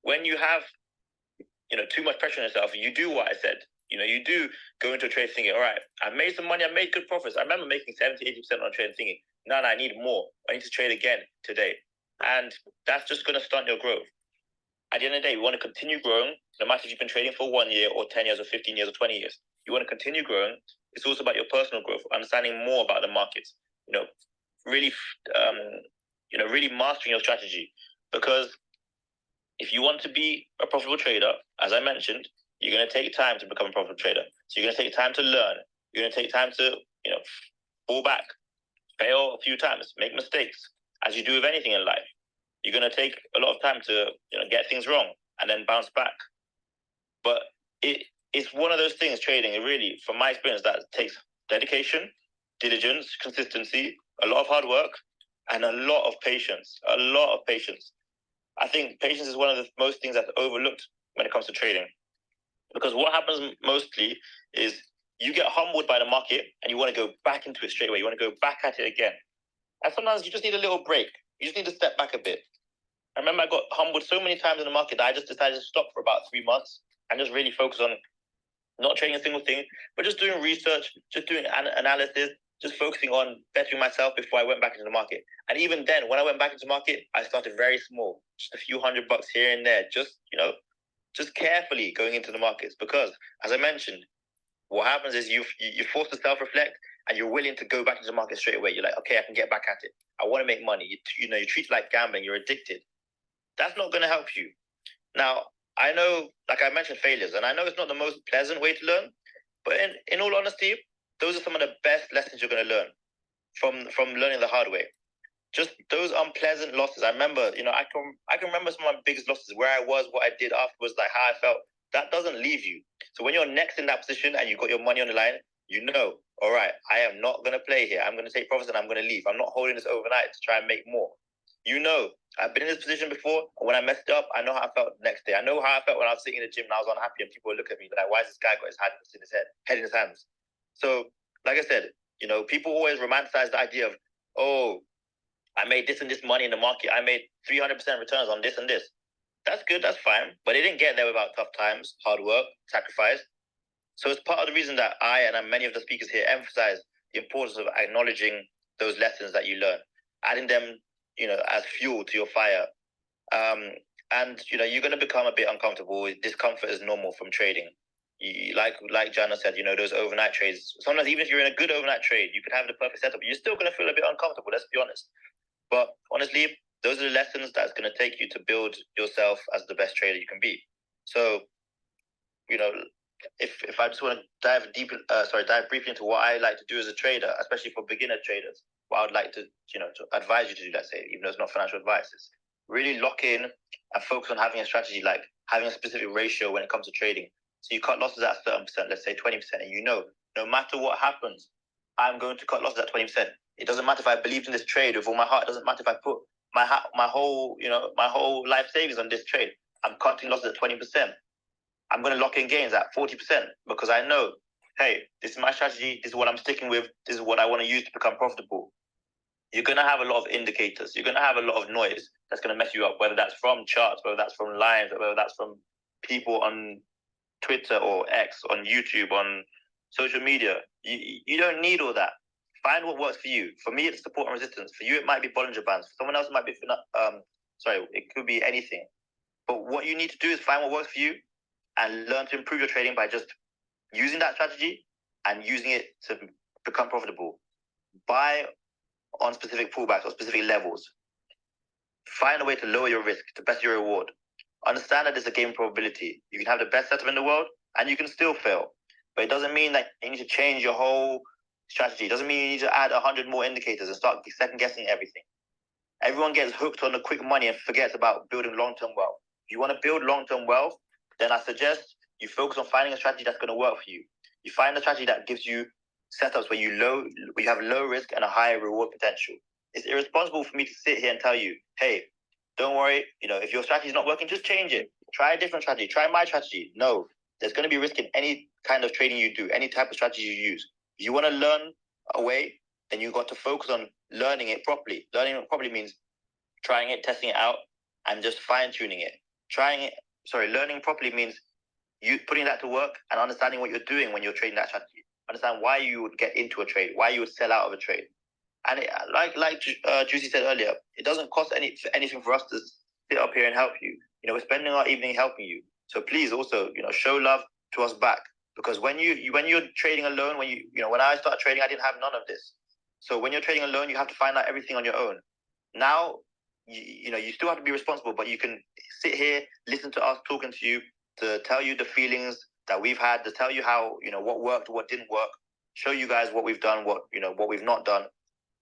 when you have, too much pressure on yourself, you do what I said. You do go into a trade thinking, all right, I've made some money, I've made good profits. I remember making 70, 80% on a trade thinking, no, I need more. I need to trade again today. And that's just going to stunt your growth. At the end of the day, we want to continue growing, no matter if you've been trading for 1 year or 10 years or 15 years or 20 years. You want to continue growing. It's also about your personal growth, understanding more about the markets, really, really mastering your strategy. Because if you want to be a profitable trader, as I mentioned, you're going to take time to become a profitable trader. So you're going to take time to learn. You're going to take time to, fall back, fail a few times, make mistakes, as you do with anything in life. You're going to take a lot of time to, get things wrong and then bounce back. But it's one of those things, trading, it really, from my experience, that takes dedication, diligence, consistency, a lot of hard work, and a lot of patience. A lot of patience. I think patience is one of the most things that's overlooked when it comes to trading. Because what happens mostly is you get humbled by the market and you want to go back into it straight away. You want to go back at it again. And sometimes you just need a little break. You just need to step back a bit. I remember I got humbled so many times in the market that I just decided to stop for about 3 months and just really focus on not trading a single thing, but just doing research, just doing analysis, just focusing on bettering myself before I went back into the market. And even then, when I went back into the market, I started very small, just a few $100 here and there, just carefully going into the markets. Because, as I mentioned, what happens is you're forced to self-reflect and you're willing to go back into the market straight away. You're like, okay, I can get back at it. I want to make money. You treat it like gambling. You're addicted. That's not going to help you. Now, I know, like I mentioned, failures, and I know it's not the most pleasant way to learn, but in all honesty, those are some of the best lessons you're going to learn from learning the hard way. Just those unpleasant losses. I remember, I can remember some of my biggest losses, where I was, what I did afterwards, like how I felt. That doesn't leave you. So when you're next in that position and you've got your money on the line, all right, I am not going to play here. I'm going to take profits and I'm going to leave. I'm not holding this overnight to try and make more. I've been in this position before. And when I messed up, I know how I felt the next day. I know how I felt when I was sitting in the gym and I was unhappy and people would look at me like, why has this guy got his head in his hands? So, like I said, people always romanticize the idea of, oh, I made this and this money in the market. I made 300% returns on this and this. That's good. That's fine. But it didn't get there without tough times, hard work, sacrifice. So it's part of the reason that I and many of the speakers here emphasize the importance of acknowledging those lessons that you learn, adding them, as fuel to your fire. And you're going to become a bit uncomfortable. Discomfort is normal from trading. Like Jana said, those overnight trades. Sometimes even if you're in a good overnight trade, you could have the perfect setup. You're still going to feel a bit uncomfortable. Let's be honest. But honestly, those are the lessons that's going to take you to build yourself as the best trader you can be. So, if I just want to dive briefly into what I like to do as a trader, especially for beginner traders, what I would like to advise you to do, let's say, even though it's not financial advice, is really lock in and focus on having a strategy, like having a specific ratio when it comes to trading. So you cut losses at a certain percent, let's say 20%, and no matter what happens, I'm going to cut losses at 20%. It doesn't matter if I believed in this trade with all my heart. It doesn't matter if I put my whole life savings on this trade. I'm cutting losses at 20%. I'm going to lock in gains at 40% because I know, hey, this is my strategy. This is what I'm sticking with. This is what I want to use to become profitable. You're going to have a lot of indicators. You're going to have a lot of noise that's going to mess you up, whether that's from charts, whether that's from lines, whether that's from people on Twitter or X, on YouTube, on social media. You don't need all that. Find what works for you. For me, it's support and resistance. For you, it might be Bollinger Bands. For someone else, it might be, it could be anything. But what you need to do is find what works for you and learn to improve your trading by just using that strategy and using it to become profitable. Buy on specific pullbacks or specific levels. Find a way to lower your risk to best your reward. Understand that it's a game probability. You can have the best setup in the world and you can still fail. But it doesn't mean that you need to change your whole strategy. It doesn't mean you need to add 100 more indicators and start second guessing everything. Everyone gets hooked on the quick money and forgets about building long-term wealth. you want to build long-term wealth, then I suggest you focus on finding a strategy that's going to work for you. You find a strategy that gives you setups where you have low risk and a high reward potential. It's irresponsible for me to sit here and tell you, hey, don't worry, if your strategy is not working, just change it. Try a different strategy. Try my strategy. No, there's going to be risk in any kind of trading you do, any type of strategy you use. If you want to learn a way, then you've got to focus on learning it properly. Learning it properly means trying it, testing it out, and just fine-tuning it. Learning properly means you putting that to work and understanding what you're doing when you're trading that strategy. Understand why you would get into a trade, why you would sell out of a trade. And like Juicy said earlier, it doesn't cost anything for us to sit up here and help you. We're spending our evening helping you. So please also, show love to us back. Because when you're trading alone, when I started trading, I didn't have none of this. So when you're trading alone, you have to find out everything on your own. Now, you still have to be responsible, but you can sit here, listen to us talking to you, to tell you the feelings that we've had, to tell you how, what worked, what didn't work, show you guys what we've done, what we've not done.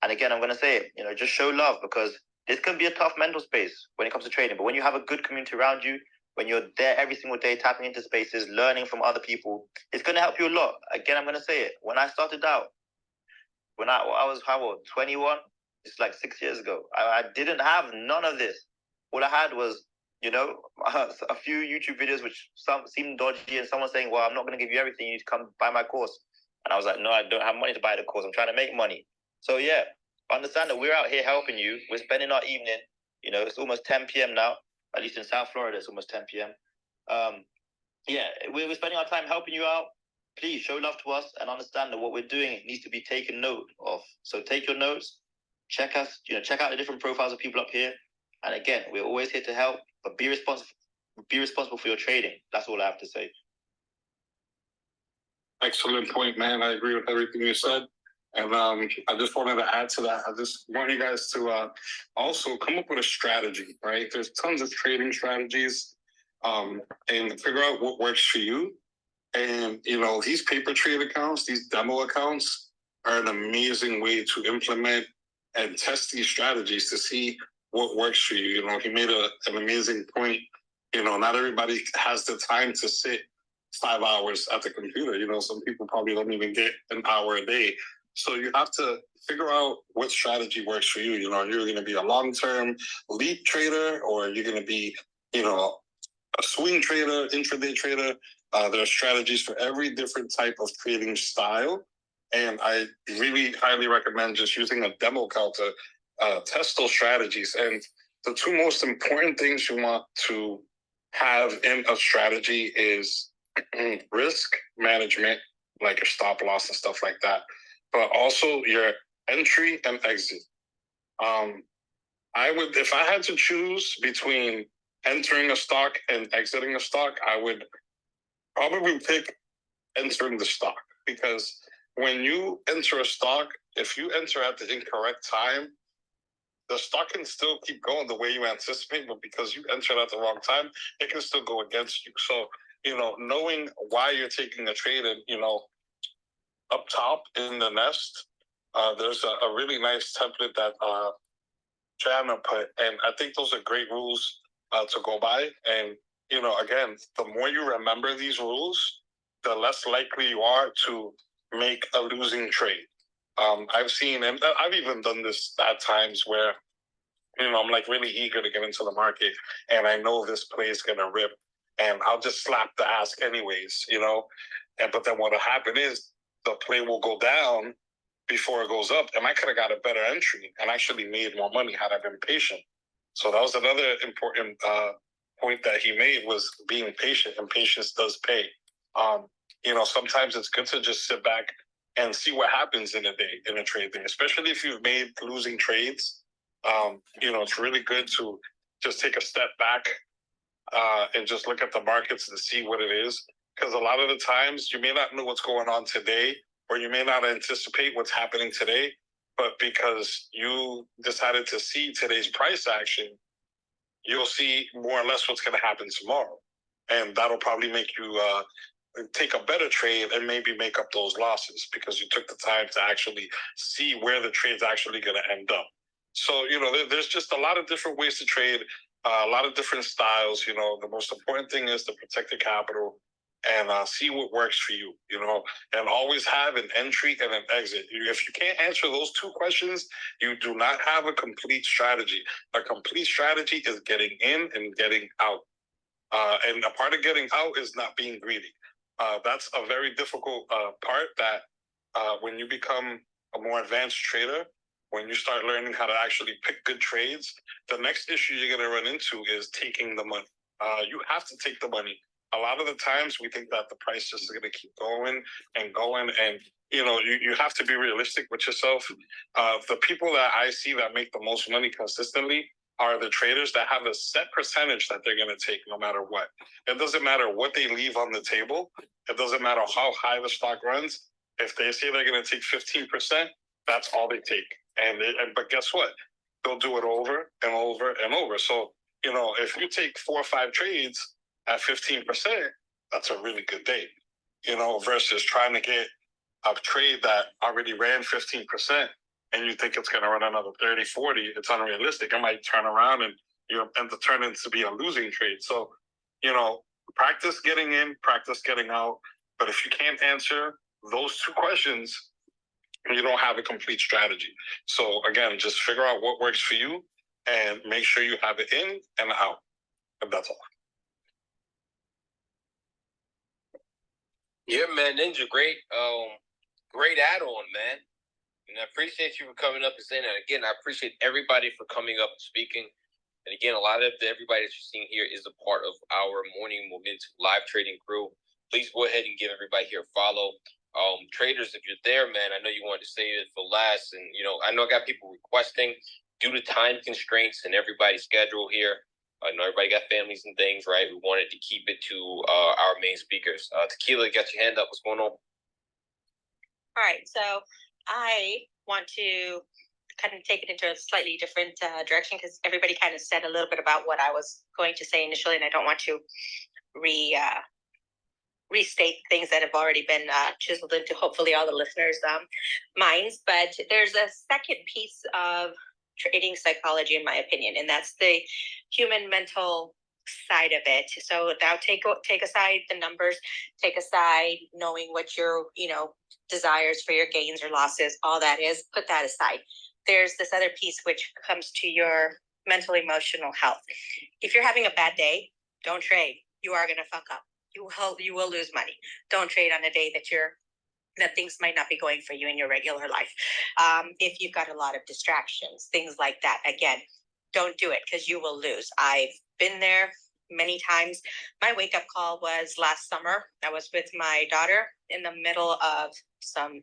And again, I'm going to say it, just show love, because this can be a tough mental space when it comes to trading. But when you have a good community around you, when you're there every single day, tapping into spaces, learning from other people, it's going to help you a lot. Again, I'm going to say it. When I started out, when I was, 21? It's like 6 years ago. I didn't have none of this. All I had was, a few YouTube videos which some seemed dodgy, and someone saying, well, I'm not going to give you everything. You need to come buy my course. And I was like, no, I don't have money to buy the course. I'm trying to make money. So yeah, understand that we're out here helping you. We're spending our evening. It's almost 10 p.m. now. At least in South Florida, it's almost 10 p.m. We're spending our time helping you out. Please show love to us and understand that what we're doing needs to be taken note of. So take your notes, check us, check out the different profiles of people up here. And again, we're always here to help, but be responsible for your trading. That's all I have to say. Excellent point, man. I agree with everything you said. And I just wanted to add to that. I just want you guys to also come up with a strategy, right? There's tons of trading strategies, and figure out what works for you. And, these paper trade accounts, these demo accounts are an amazing way to implement and test these strategies to see what works for you. He made an amazing point. Not everybody has the time to sit 5 hours at the computer. Some people probably don't even get an hour a day. So you have to figure out what strategy works for you. You're going to be a long-term leap trader, or you're going to be, a swing trader, intraday trader. There are strategies for every different type of trading style. And I really highly recommend just using a demo account to test those strategies. And the two most important things you want to have in a strategy is risk management, like your stop loss and stuff like that, but also your entry and exit. If I had to choose between entering a stock and exiting a stock, I would probably pick entering the stock, because when you enter a stock, if you enter at the incorrect time, the stock can still keep going the way you anticipate, but because you entered at the wrong time, it can still go against you. So, knowing why you're taking a trade, and, up top in the nest, there's a really nice template that Jana put, and I think those are great rules to go by. And, again, the more you remember these rules, the less likely you are to make a losing trade. I've seen, and I've even done this at times where, I'm like really eager to get into the market, and I know this play is going to rip, and I'll just slap the ask anyways, but then what'll happen is the play will go down before it goes up, and I could have got a better entry and actually made more money had I been patient. So that was another important point that he made, was being patient, and patience does pay. Sometimes it's good to just sit back and see what happens in a day, in a trade day, especially if you've made losing trades. It's really good to just take a step back and just look at the markets and see what it is. Because a lot of the times you may not know what's going on today, or you may not anticipate what's happening today, but because you decided to see today's price action, you'll see more or less what's going to happen tomorrow. And that'll probably make you take a better trade and maybe make up those losses, because you took the time to actually see where the trade's actually going to end up. So, there's just a lot of different ways to trade, a lot of different styles. The most important thing is to protect the capital and see what works for you, and always have an entry and an exit. If you can't answer those two questions, you do not have a complete strategy. A complete strategy is getting in and getting out. And a part of getting out is not being greedy. That's a very difficult part that when you become a more advanced trader, when you start learning how to actually pick good trades, the next issue you're going to run into is taking the money. You have to take the money. A lot of the times we think that the price just is going to keep going and going. And, you have to be realistic with yourself. The people that I see that make the most money consistently are the traders that have a set percentage that they're going to take no matter what. It doesn't matter what they leave on the table. It doesn't matter how high the stock runs. If they say they're going to take 15%, that's all they take. But guess what? They'll do it over and over and over. So, if you take 4 or 5 trades at 15%, that's a really good day, versus trying to get a trade that already ran 15% and you think it's going to run another 30, 40. It's unrealistic. It might turn around and turn into be a losing trade. So, practice getting in, practice getting out. But if you can't answer those 2 questions, you don't have a complete strategy. So again, just figure out what works for you and make sure you have it in and out. And that's all. Yeah, man, Ninja, great add-on, man. And I appreciate you for coming up and saying that. Again, I appreciate everybody for coming up and speaking. And again, a lot of everybody that you're seeing here is a part of our Morning Momentum live trading crew. Please go ahead and give everybody here a follow. Traders, if you're there, man, I know you wanted to save it for last. And, I know I got people requesting due to time constraints and everybody's schedule here. I know everybody got families and things, right? We wanted to keep it to our main speakers. Tequila, got your hand up. What's going on? All right, so I want to kind of take it into a slightly different direction because everybody kind of said a little bit about what I was going to say initially, and I don't want to restate things that have already been chiseled into hopefully all the listeners' minds. But there's a second piece of trading psychology, in my opinion, and that's the human mental side of it. So now take aside the numbers, take aside knowing what your desires for your gains or losses, all that is, put that aside. There's this other piece which comes to your mental emotional health. If you're having a bad day, don't trade. You are going to fuck up. You will lose money. Don't trade on a day that things might not be going for you in your regular life. If you've got a lot of distractions, things like that, again, don't do it because you will lose. I've been there many times. My wake-up call was last summer. I was with my daughter in the middle of some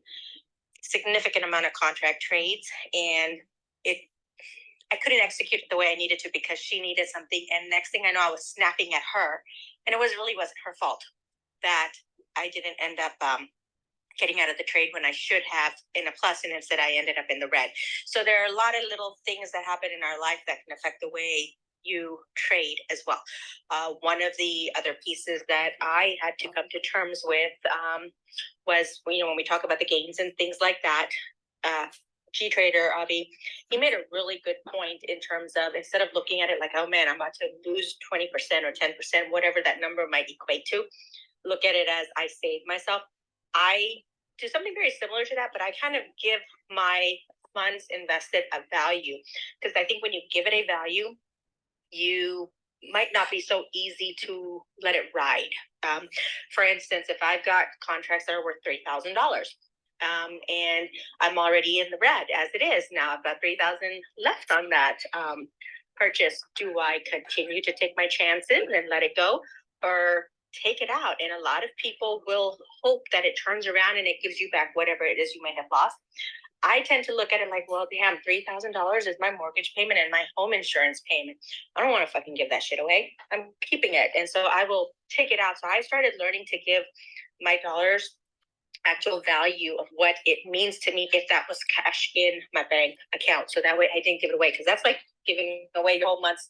significant amount of contract trades, and I couldn't execute it the way I needed to because she needed something. And next thing I know, I was snapping at her, and it wasn't her fault that I didn't end up getting out of the trade when I should have in a plus, and instead I ended up in the red. So there are a lot of little things that happen in our life that can affect the way you trade as well. One of the other pieces that I had to come to terms with was, when we talk about the gains and things like that, G-Trader, Avi, he made a really good point in terms of, instead of looking at it like, oh man, I'm about to lose 20% or 10%, whatever that number might equate to, look at it as I saved myself. I do something very similar to that, but I kind of give my funds invested a value, because I think when you give it a value, you might not be so easy to let it ride. For instance, if I've got contracts that are worth $3,000, and I'm already in the red as it is now, I've got 3,000 left on that purchase. Do I continue to take my chances and let it go, or take it out? And a lot of people will hope that it turns around and it gives you back whatever it is you may have lost. I tend to look at it like, well, damn, $3,000 is my mortgage payment and my home insurance payment. I don't want to fucking give that shit away. I'm keeping it. And so I will take it out. So I started learning to give my dollars actual value of what it means to me if that was cash in my bank account. So that way I didn't give it away, because that's like giving away your whole month's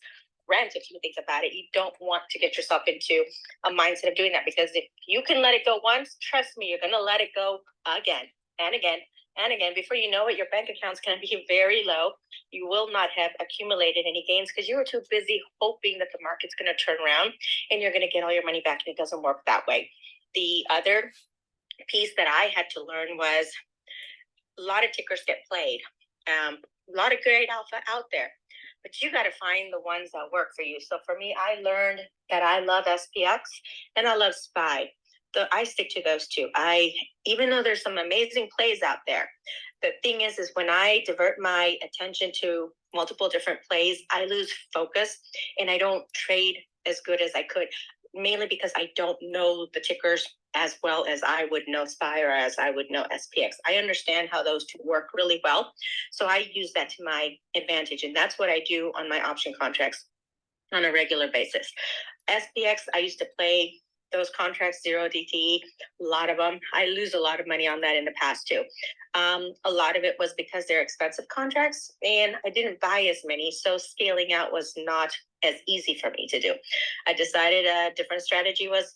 rent. If you think about it, you don't want to get yourself into a mindset of doing that, because if you can let it go once, trust me, you're going to let it go again and again And again, before you know it, your bank account's going to be very low. You will not have accumulated any gains because you were too busy hoping that the market's going to turn around and you're going to get all your money back, and it doesn't work that way. The other piece that I had to learn was a lot of tickers get played. A lot of great alpha out there, but you got to find the ones that work for you. So for me, I learned that I love SPX and I love SPY. I stick to those two. Even though there's some amazing plays out there, the thing is when I divert my attention to multiple different plays, I lose focus and I don't trade as good as I could, mainly because I don't know the tickers as well as I would know SPY or as I would know SPX. I understand how those two work really well. So I use that to my advantage. And that's what I do on my option contracts on a regular basis. SPX, I used to play those contracts, 0 DTE, a lot of them. I lose a lot of money on that in the past too. A lot of it was because they're expensive contracts and I didn't buy as many. So scaling out was not as easy for me to do. I decided a different strategy was,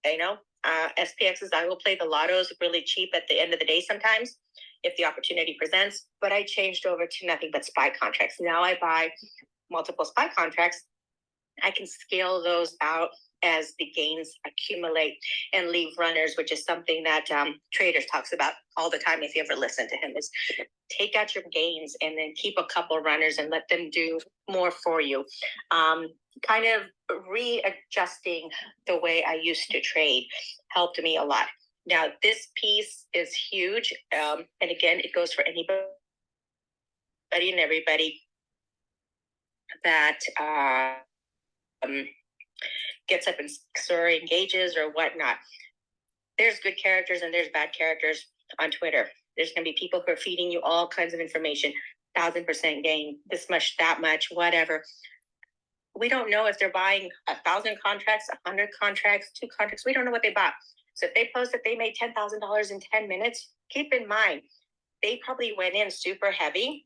SPXs, I will play the lottos really cheap at the end of the day sometimes if the opportunity presents, but I changed over to nothing but SPY contracts. Now I buy multiple SPY contracts. I can scale those out as the gains accumulate and leave runners, which is something that Traders talks about all the time. If you ever listen to him, is take out your gains and then keep a couple runners and let them do more for you. Kind of readjusting the way I used to trade helped me a lot. Now, this piece is huge. And again, it goes for anybody and everybody that gets up and or engages or whatnot. There's good characters and there's bad characters on Twitter. There's going to be people who are feeding you all kinds of information, 1,000% gain, this much, that much, whatever. We don't know if they're buying 1,000 contracts, 100 contracts, 2 contracts. We don't know what they bought. So if they post that they made $10,000 in 10 minutes, keep in mind, they probably went in super heavy.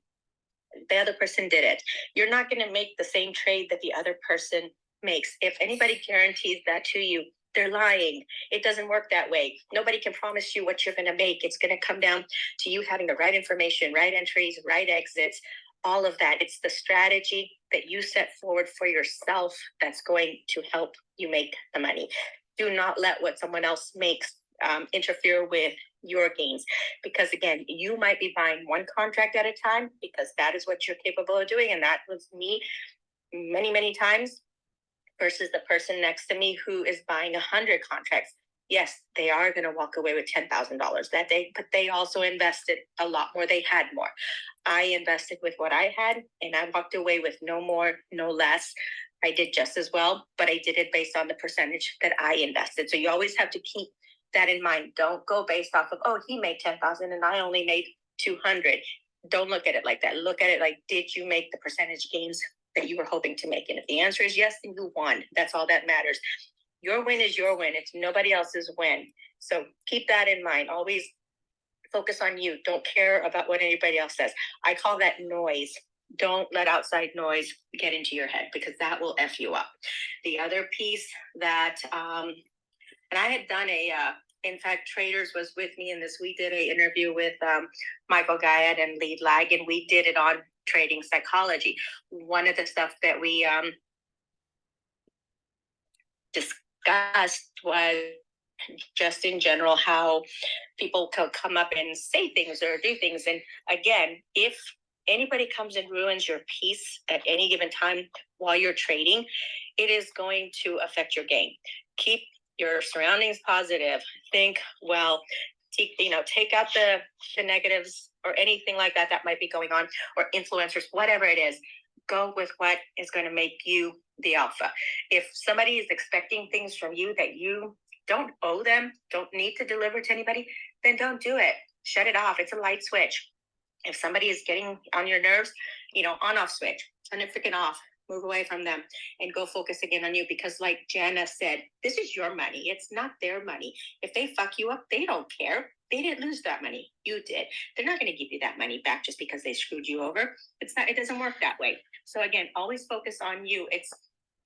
The other person did it. You're not going to make the same trade that the other person makes. If anybody guarantees that to you, they're lying. It doesn't work that way. Nobody can promise you what you're going to make. It's going to come down to you having the right information, right entries, right exits, all of that. It's the strategy that you set forward for yourself that's going to help you make the money. Do not let what someone else makes interfere with your gains, because again, you might be buying one contract at a time because that is what you're capable of doing, and that was me many times, versus the person next to me who is buying 100 contracts. Yes, they are going to walk away with $10,000 that day, but they also invested a lot more. They had more. I invested with what I had, and I walked away with no more, no less. I did just as well, but I did it based on the percentage that I invested. So you always have to keep that in mind. Don't go based off of, oh, he made 10,000 and I only made 200. Don't look at it like that. Look at it like, did you make the percentage gains that you were hoping to make? And if the answer is yes, then you won. That's all that matters. Your win is your win. It's nobody else's win. So keep that in mind. Always focus on you. Don't care about what anybody else says. I call that noise. Don't let outside noise get into your head, because that will F you up. The other piece that, and I had done in fact, Traders was with me in this. We did an interview with Michael Guyad and Lead Lag, and we did it on trading psychology. One of the stuff that we discussed was just in general how people could come up and say things or do things. And again, if anybody comes and ruins your piece at any given time while you're trading, it is going to affect your game. Keep your surroundings positive. Think, well, take out the negatives or anything like that that might be going on, or influencers, whatever it is. Go with what is going to make you the alpha. If somebody is expecting things from you that you don't owe them, don't need to deliver to anybody, then don't do it. Shut it off. It's a light switch. If somebody is getting on your nerves, on-off switch, turn it freaking off. Move away from them and go focus again on you, because like Jana said, this is your money. It's not their money. If they fuck you up, they don't care. They didn't lose that money. You did. They're not going to give you that money back just because they screwed you over. It doesn't work that way. So again, always focus on you. It's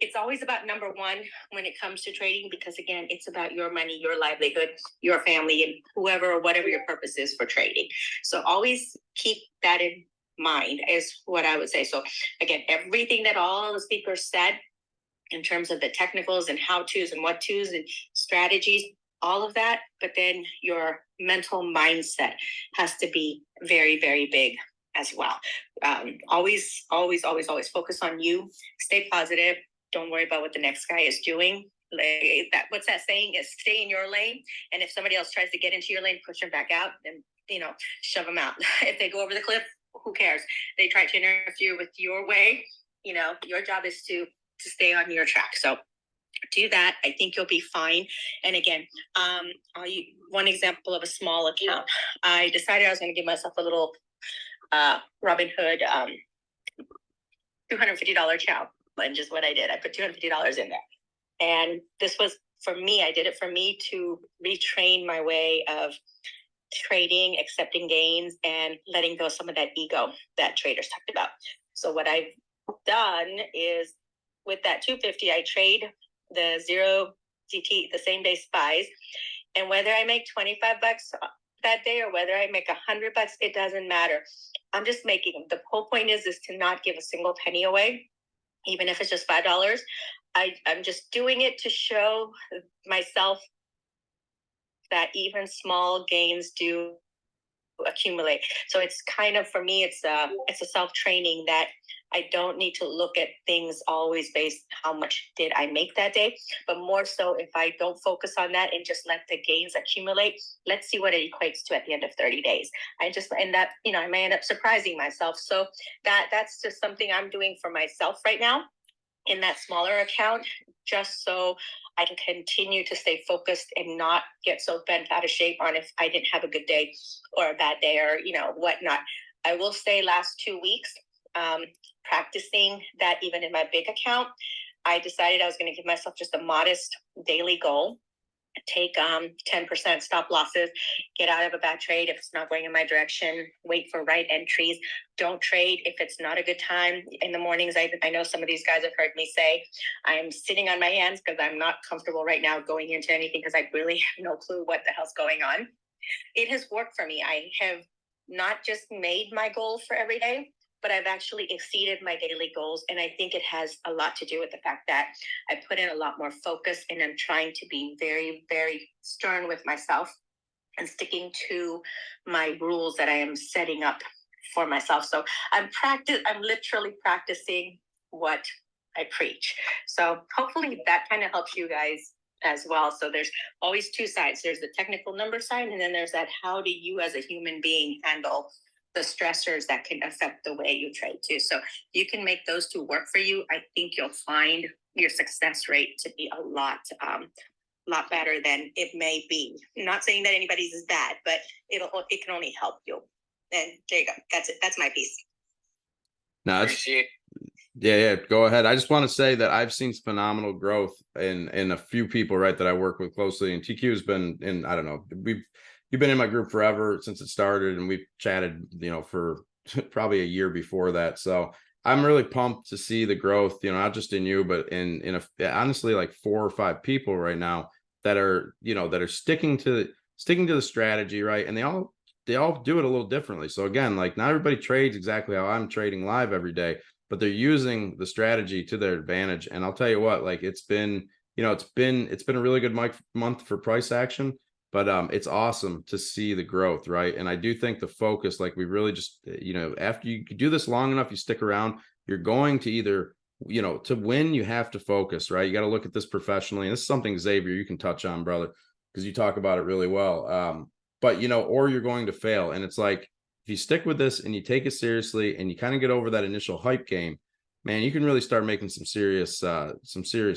it's always about number one when it comes to trading, because again, it's about your money, your livelihood, your family, and whoever or whatever your purpose is for trading. So always keep that in mind is what I would say. So again, everything that all the speakers said in terms of the technicals and how-tos and what-tos and strategies, all of that, but then your mental mindset has to be very, very big as well. Always focus on you, stay positive. Don't worry about what the next guy is doing. Like that, what's that saying? Is stay in your lane. And if somebody else tries to get into your lane, push them back out and, shove them out. If they go over the cliff, who cares? They try to interfere with your way. Your job is to stay on your track. So do that. I think you'll be fine. And again, one example of a small account. I decided I was going to give myself a little Robinhood $250 challenge is what I did. I put $250 in there. And this was for me. I did it for me to retrain my way of trading, accepting gains, and letting go some of that ego that traders talked about. So what I've done is with that 250, I trade the 0 DT, the same day spies. And whether I make $25 that day or whether I make $100, it doesn't matter. I'm just making them. The whole point is to not give a single penny away, even if it's just $5. I'm just doing it to show myself that even small gains do accumulate. So it's kind of, for me, it's a self-training that I don't need to look at things always based how much did I make that day, but more so if I don't focus on that and just let the gains accumulate, let's see what it equates to at the end of 30 days. I just end up, I may end up surprising myself. So that's just something I'm doing for myself right now in that smaller account, just so I can continue to stay focused and not get so bent out of shape on if I didn't have a good day or a bad day or, whatnot. I will say last 2 weeks, practicing that even in my big account, I decided I was going to give myself just a modest daily goal. Take 10% stop losses, get out of a bad trade if it's not going in my direction, wait for right entries. Don't trade if it's not a good time. In the mornings, I know some of these guys have heard me say, I'm sitting on my hands because I'm not comfortable right now going into anything because I really have no clue what the hell's going on. It has worked for me. I have not just made my goal for every day, but I've actually exceeded my daily goals. And I think it has a lot to do with the fact that I put in a lot more focus and I'm trying to be very, very stern with myself and sticking to my rules that I am setting up for myself. So I'm literally practicing what I preach. So hopefully that kind of helps you guys as well. So there's always two sides. There's the technical number side, and then there's that how do you as a human being handle the stressors that can affect the way you trade too. So you can make those two work for you. I think you'll find your success rate to be a lot better than it may be. I'm not saying that anybody's is bad, but it can only help you. And there you go. That's it. That's my piece. No, yeah. Go ahead. I just want to say that I've seen phenomenal growth in a few people, right, that I work with closely. And TQ has been in, I don't know, you've been in my group forever since it started, and we've chatted, for probably a year before that. So I'm really pumped to see the growth, not just in you, but in honestly, like 4 or 5 people right now that are, that are sticking to the strategy, right? And they all do it a little differently. So again, like not everybody trades exactly how I'm trading live every day, but they're using the strategy to their advantage. And I'll tell you what, like it's been a really good month for price action. But it's awesome to see the growth, right? And I do think the focus, like we really just, after you do this long enough, you stick around, you're going to either, to win, you have to focus, right? You got to look at this professionally. And this is something, Xavier, you can touch on, brother, because you talk about it really well. But, or you're going to fail. And it's like, if you stick with this and you take it seriously and you kind of get over that initial hype game, man, you can really start making some serious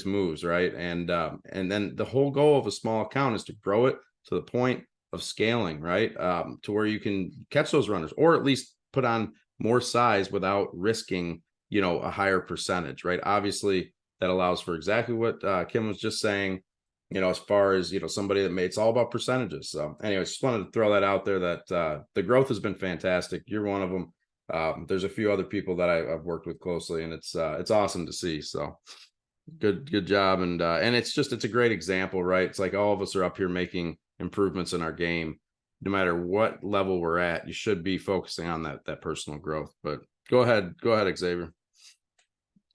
moves, right? And then the whole goal of a small account is to grow it to the point of scaling, right? To where you can catch those runners or at least put on more size without risking, a higher percentage, right? Obviously that allows for exactly what Kim was just saying, as far as, somebody that it's all about percentages. So anyways, just wanted to throw that out there that the growth has been fantastic. You're one of them. There's a few other people that I've worked with closely, and it's awesome to see. So Good job. And it's a great example, right? It's like all of us are up here making improvements in our game. No matter what level we're at, you should be focusing on that personal growth. But go ahead, Xavier.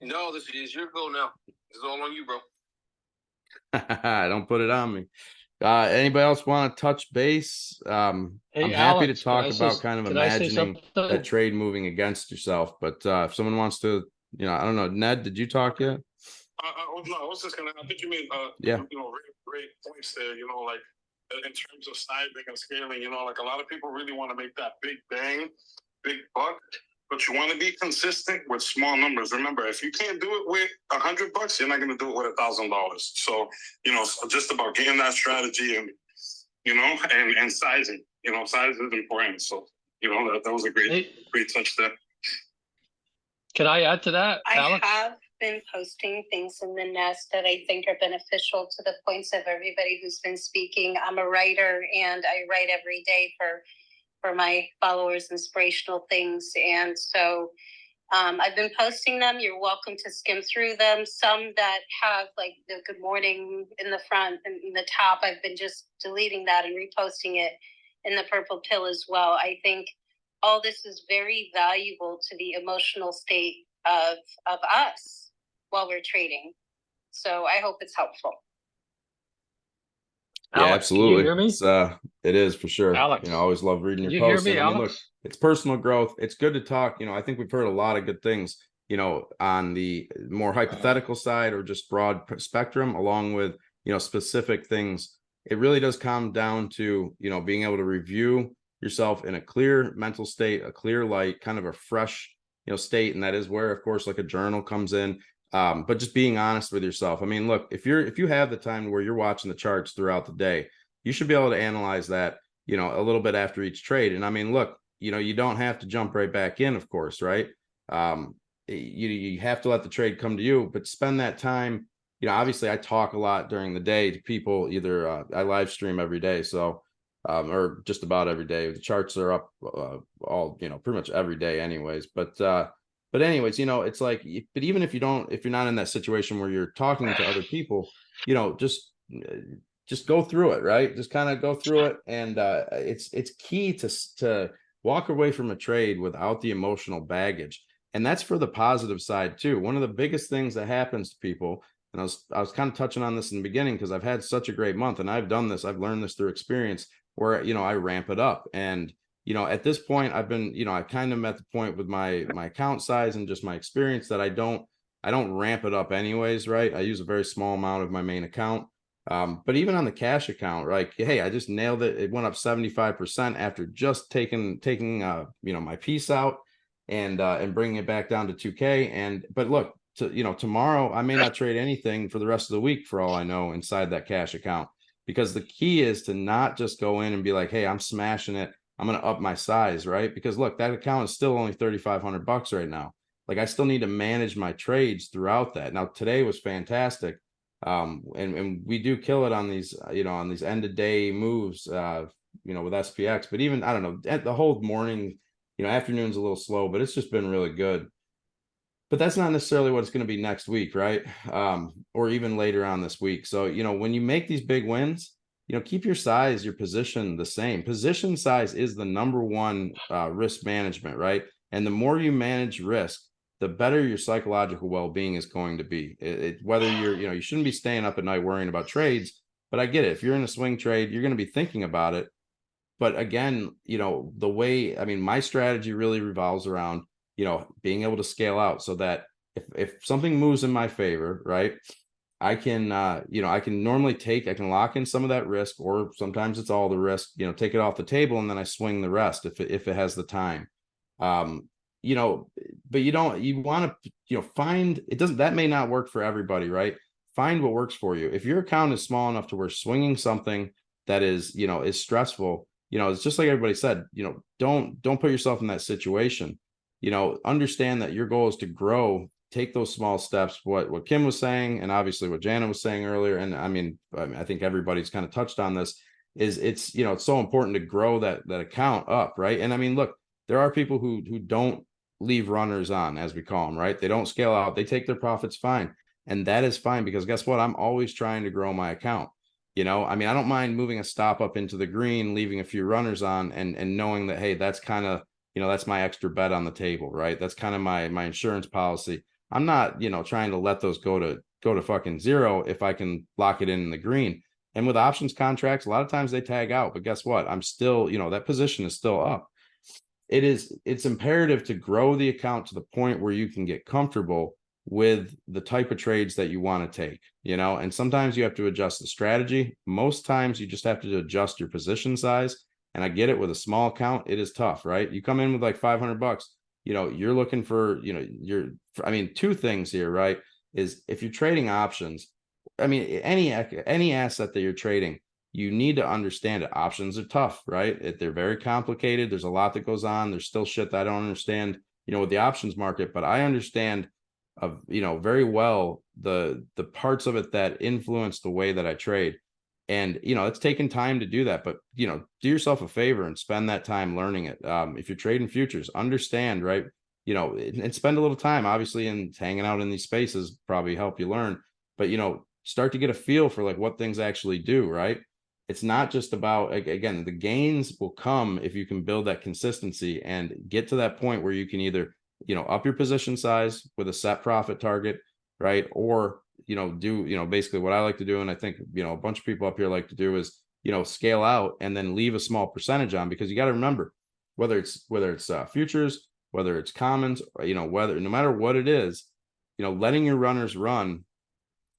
No, this is your goal now. This is all on you, bro. Don't put it on me. Anybody else want to touch base? Hey, I'm happy Alex, to talk can I say- about kind of can I say imagining something? that trade moving against yourself. But if someone wants to, I don't know. Ned, did you talk yet? No, I was just gonna. I think you made Yeah. great points there. Like in terms of sizing and scaling. Like a lot of people really want to make that big bang, big buck, but you want to be consistent with small numbers. Remember, if you can't do it with $100, you're not going to do it with $1,000. So so just about getting that strategy and and sizing. Size is important. So that was a great touch there. Can I add to that, I Alex? have been posting things in the nest that I think are beneficial to the points of everybody who's been speaking. I'm a writer and I write every day for my followers, inspirational things. And so I've been posting them. You're welcome to skim through them. Some that have like the good morning in the front and in the top, I've been just deleting that and reposting it in the purple pill as well. I think all this is very valuable to the emotional state of us while we're trading. So I hope it's helpful. Yeah, Alex, absolutely. Can you hear me? It is for sure. Alex, I always love reading can your you hear posts. me, And I mean, look, Alex? it's personal growth. It's good to talk. I think we've heard a lot of good things, on the more hypothetical side or just broad spectrum, along with, specific things. It really does come down to, being able to review yourself in a clear mental state, a clear light, kind of a fresh, state. And that is where, of course, like a journal comes in. But just being honest with yourself. I mean, look, if you have the time where you're watching the charts throughout the day, you should be able to analyze that, a little bit after each trade. And I mean, look, you don't have to jump right back in, of course, right? You have to let the trade come to you, but spend that time. Obviously I talk a lot during the day to people, either I live stream every day. So, or just about every day. The charts are up all, pretty much every day anyways. But anyways, it's like, but even if you're not in that situation where you're talking to other people, just go through it, right? Just kind of go through it. And it's key to walk away from a trade without the emotional baggage. And that's for the positive side too. One of the biggest things that happens to people, and I was kind of touching on this in the beginning because I've had such a great month and I've learned this through experience where, I ramp it up. And at this point, I've been, I kind of met the point with my account size and just my experience that I don't ramp it up anyways, right? I use a very small amount of my main account. But even on the cash account, right? Hey, I just nailed it. It went up 75% after just taking my piece out and bringing it back down to 2K. But look, tomorrow I may not trade anything for the rest of the week for all I know inside that cash account, because the key is to not just go in and be like, hey, I'm smashing it, I'm going to up my size, right? Because look, that account is still only $3,500 right now. Like I still need to manage my trades throughout that. Now today was fantastic. And we do kill it on these, on these end of day moves, with SPX, but even, I don't know, at the whole morning, afternoon's a little slow, but it's just been really good. But that's not necessarily what it's going to be next week, right? Or even later on this week. So, when you make these big wins, keep your size, your position the same. Position size is the number one risk management, right? And the more you manage risk, the better your psychological well-being is going to be. Whether you're, you shouldn't be staying up at night worrying about trades, but I get it. If you're in a swing trade, you're going to be thinking about it. But again, the way, I mean, my strategy really revolves around, being able to scale out so that if something moves in my favor, right, I can, I can normally I can lock in some of that risk, or sometimes it's all the risk, take it off the table and then I swing the rest if it has the time. But you want to, find, that may not work for everybody, right? Find what works for you. If your account is small enough to where swinging something that is, is stressful, it's just like everybody said, don't put yourself in that situation. Understand that your goal is to grow, take those small steps, what Kim was saying, and obviously what Jana was saying earlier. And I think everybody's kind of touched on this, is it's so important to grow that account up, right? And I mean, look, there are people who don't leave runners on, as we call them, right? They don't scale out, they take their profits fine. And that is fine, because guess what? I'm always trying to grow my account. I mean, I don't mind moving a stop up into the green, leaving a few runners on, and knowing that, hey, that's kind of, that's my extra bet on the table, right? That's kind of my insurance policy. I'm not, trying to let those go to fucking zero if I can lock it in the green. And with options contracts, a lot of times they tag out, but guess what? I'm still, that position is still up. It's imperative to grow the account to the point where you can get comfortable with the type of trades that you want to take, and sometimes you have to adjust the strategy. Most times you just have to adjust your position size. And I get it, with a small account, it is tough, right? You come in with like $500, you're looking for, I mean, two things here, right? Is if you're trading options, I mean, any asset that you're trading, you need to understand it. Options are tough, right? They're very complicated. There's a lot that goes on. There's still shit that I don't understand, with the options market, but I understand very well the parts of it that influence the way that I trade. And it's taken time to do that, but do yourself a favor and spend that time learning it. If you're trading futures, understand, right? And spend a little time, obviously, in hanging out in these spaces probably help you learn, but start to get a feel for like what things actually do, right? It's not just about, again, the gains will come if you can build that consistency and get to that point where you can either up your position size with a set profit target, right? Or, do, basically what I like to do. And I think, a bunch of people up here like to do is, scale out and then leave a small percentage on, because you got to remember, whether it's futures, whether it's commons, or, no matter what it is, letting your runners run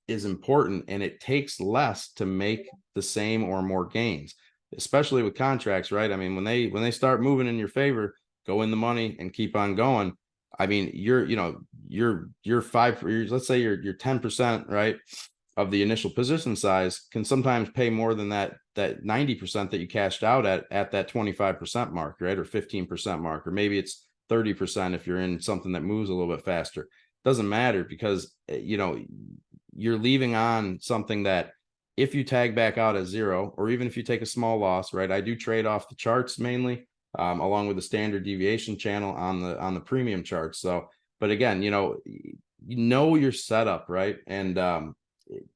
is important, and it takes less to make the same or more gains, especially with contracts, right? I mean, when they start moving in your favor, go in the money and keep on going. I mean, you're let's say you're 10%, right, of the initial position size can sometimes pay more than that 90% that you cashed out at that 25% mark, right? Or 15% mark, or maybe it's 30% if you're in something that moves a little bit faster. Doesn't matter, because you're leaving on something that if you tag back out at zero, or even if you take a small loss, right? I do trade off the charts mainly, along with the standard deviation channel on the premium charts. So, but again, your setup, right? And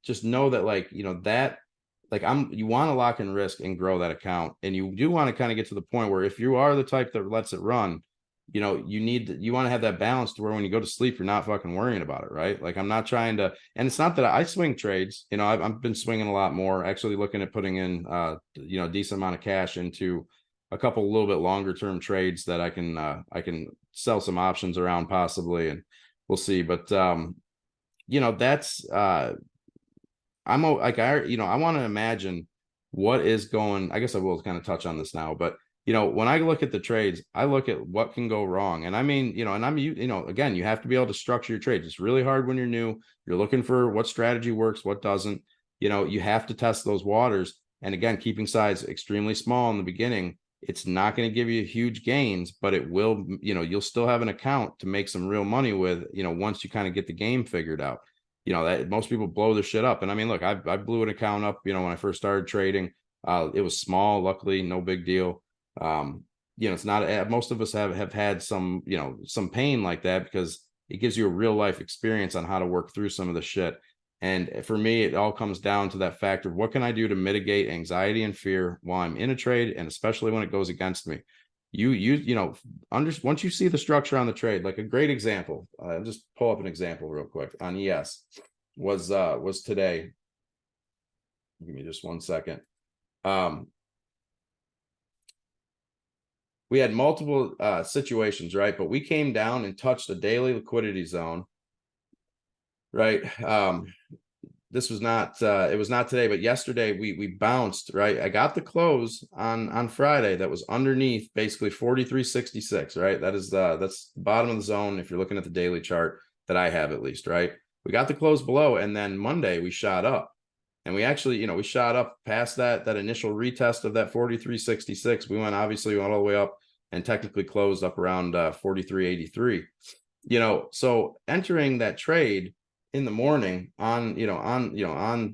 just know that, like, you want to lock in risk and grow that account. And you do want to kind of get to the point where, if you are the type that lets it run, you want to have that balance to where when you go to sleep, you're not fucking worrying about it, right? Like, I'm not trying to, and it's not that I swing trades, I've been swinging a lot more, actually looking at putting in, decent amount of cash into a couple a little bit longer term trades that I can sell some options around possibly, and we'll see. But that's I'm like, I want to imagine what is going. I guess I will kind of touch on this now, but when I look at the trades, I look at what can go wrong. And I mean, again, you have to be able to structure your trades. It's really hard when you're new. You're looking for what strategy works, what doesn't. You have to test those waters. And again, keeping size extremely small in the beginning, it's not going to give you huge gains, but it will, you'll still have an account to make some real money with, once you kind of get the game figured out. That most people blow their shit up. And I mean, look, I blew an account up, when I first started trading. It was small, luckily, no big deal. It's not, most of us have had some, some pain like that, because it gives you a real life experience on how to work through some of the shit. And for me, it all comes down to that factor of what can I do to mitigate anxiety and fear while I'm in a trade, and especially when it goes against me. Once you see the structure on the trade, like a great example, I'll just pull up an example real quick on ES was today. Give me just 1 second. We had multiple situations, right? But we came down and touched a daily liquidity zone, right? This was not it was not today, but yesterday we bounced, right? I got the close on Friday that was underneath basically 43.66, right? That's the bottom of the zone if you're looking at the daily chart that I have, at least, right? We got the close below, and then Monday we shot up. And we actually, we shot up past that initial retest of that 43.66. We went all the way up and technically closed up around 43.83. So entering that trade in the morning on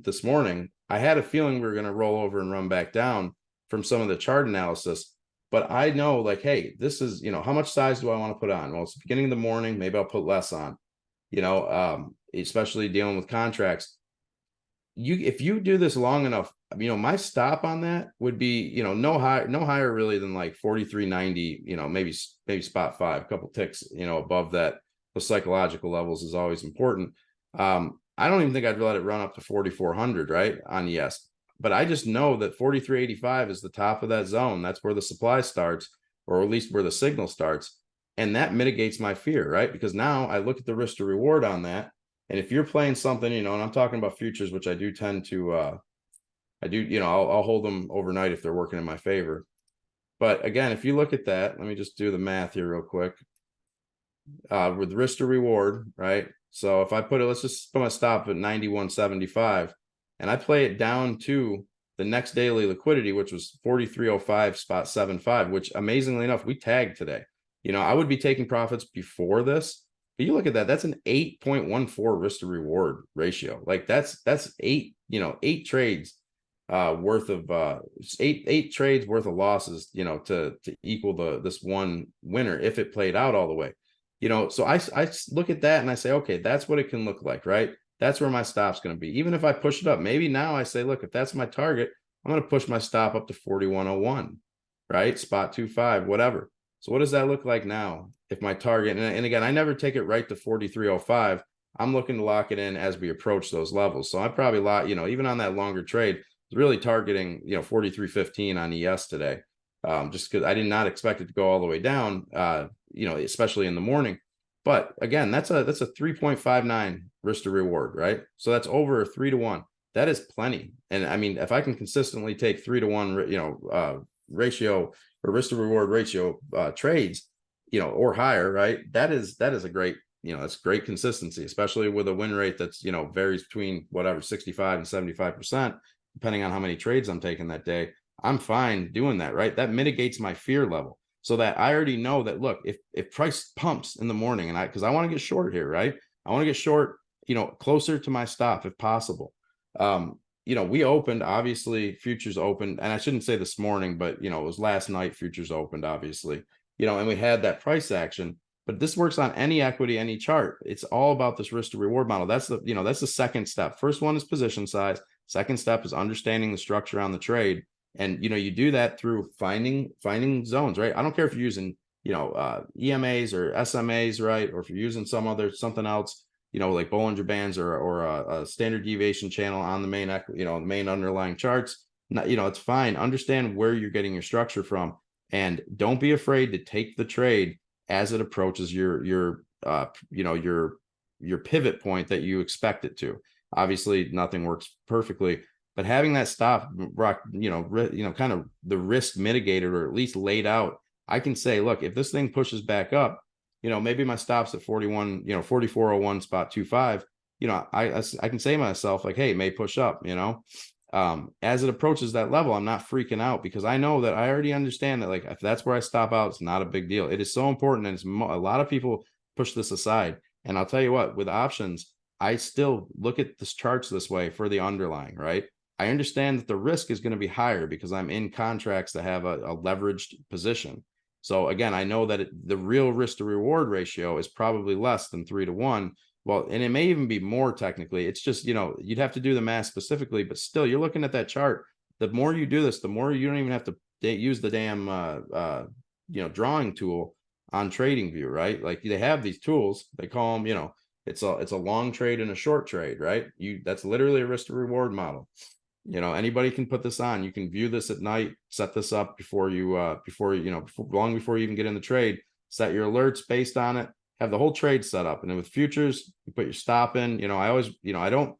this morning, I had a feeling we were going to roll over and run back down from some of the chart analysis. But I know, like, hey, this is, how much size do I want to put on? Well, it's the beginning of the morning. Maybe I'll put less on. especially dealing with contracts. If you do this long enough, my stop on that would be, no higher really than like 43.90, maybe spot 5, a couple ticks, above that. The psychological levels is always important. I don't even think I'd let it run up to 4,400, right, on yes. But I just know that 43.85 is the top of that zone. That's where the supply starts, or at least where the signal starts. And that mitigates my fear, right? Because now I look at the risk to reward on that. And if you're playing something, and I'm talking about futures, which I do tend to, I'll hold them overnight if they're working in my favor. But again, if you look at that, let me just do the math here real quick. With risk to reward, right? So if I put it, let's just put my stop at 91.75, and I play it down to the next daily liquidity, which was 43.05 spot 75, which amazingly enough, we tagged today. I would be taking profits before this. But you look at that, that's an 8.14 risk to reward ratio. Like that's 8 trades worth of eight trades worth of losses, to equal this one winner if it played out all the way. So I look at that and I say, okay, that's what it can look like, right? That's where my stop's going to be. Even if I push it up, maybe now I say, look, if that's my target, I'm going to push my stop up to 41.01, right? Spot 25, whatever. So what does that look like now? If my target, and again, I never take it right to 43.05. I'm looking to lock it in as we approach those levels. So I probably lock, even on that longer trade, really targeting, 43.15 on ES today. Just because I did not expect it to go all the way down, especially in the morning. But again, that's a 3.59 risk to reward, right? So that's over a 3-to-1. That is plenty. And I mean, if I can consistently take 3-to-1, ratio or risk to reward ratio trades, or higher, right? That is a great, that's great consistency, especially with a win rate that's, varies between whatever 65 and 75%, depending on how many trades I'm taking that day. I'm fine doing that, right? That mitigates my fear level, so that I already know that, look, if price pumps in the morning, and because I want to get short here, right? I want to get short, closer to my stop if possible. We opened, obviously futures opened, and I shouldn't say this morning, but it was last night futures opened, obviously, and we had that price action. But this works on any equity, any chart. It's all about this risk to reward model. That's that's the second step. First one is position size. Second step is understanding the structure on the trade. And, you do that through finding zones, right? I don't care if you're using, EMAs or SMAs, right? Or if you're using something else, like Bollinger Bands or a standard deviation channel on the main, the main underlying charts. It's fine. Understand where you're getting your structure from, and don't be afraid to take the trade as it approaches your pivot point that you expect it to. Obviously, nothing works perfectly. But having that stop, kind of the risk mitigated, or at least laid out, I can say, look, if this thing pushes back up, maybe my stop's at 44.01 spot 25. I can say to myself, like, hey, it may push up. As it approaches that level, I'm not freaking out, because I know that I already understand that, like, if that's where I stop out, it's not a big deal. It is so important, and a lot of people push this aside. And I'll tell you what, with options, I still look at the charts this way for the underlying, right? I understand that the risk is going to be higher because I'm in contracts that have a leveraged position. So again, I know that the real risk to reward ratio is probably less than 3-to-1. Well, and it may even be more technically. It's just, you'd have to do the math specifically, but still, you're looking at that chart. The more you do this, the more you don't even have to use the damn, drawing tool on TradingView, right? Like, they have these tools, they call them, it's a long trade and a short trade, right? That's literally a risk to reward model. Anybody can put this on. You can view this at night, set this up before you, long before you even get in the trade, set your alerts based on it, have the whole trade set up. And then with futures, you put your stop in. I always, I don't,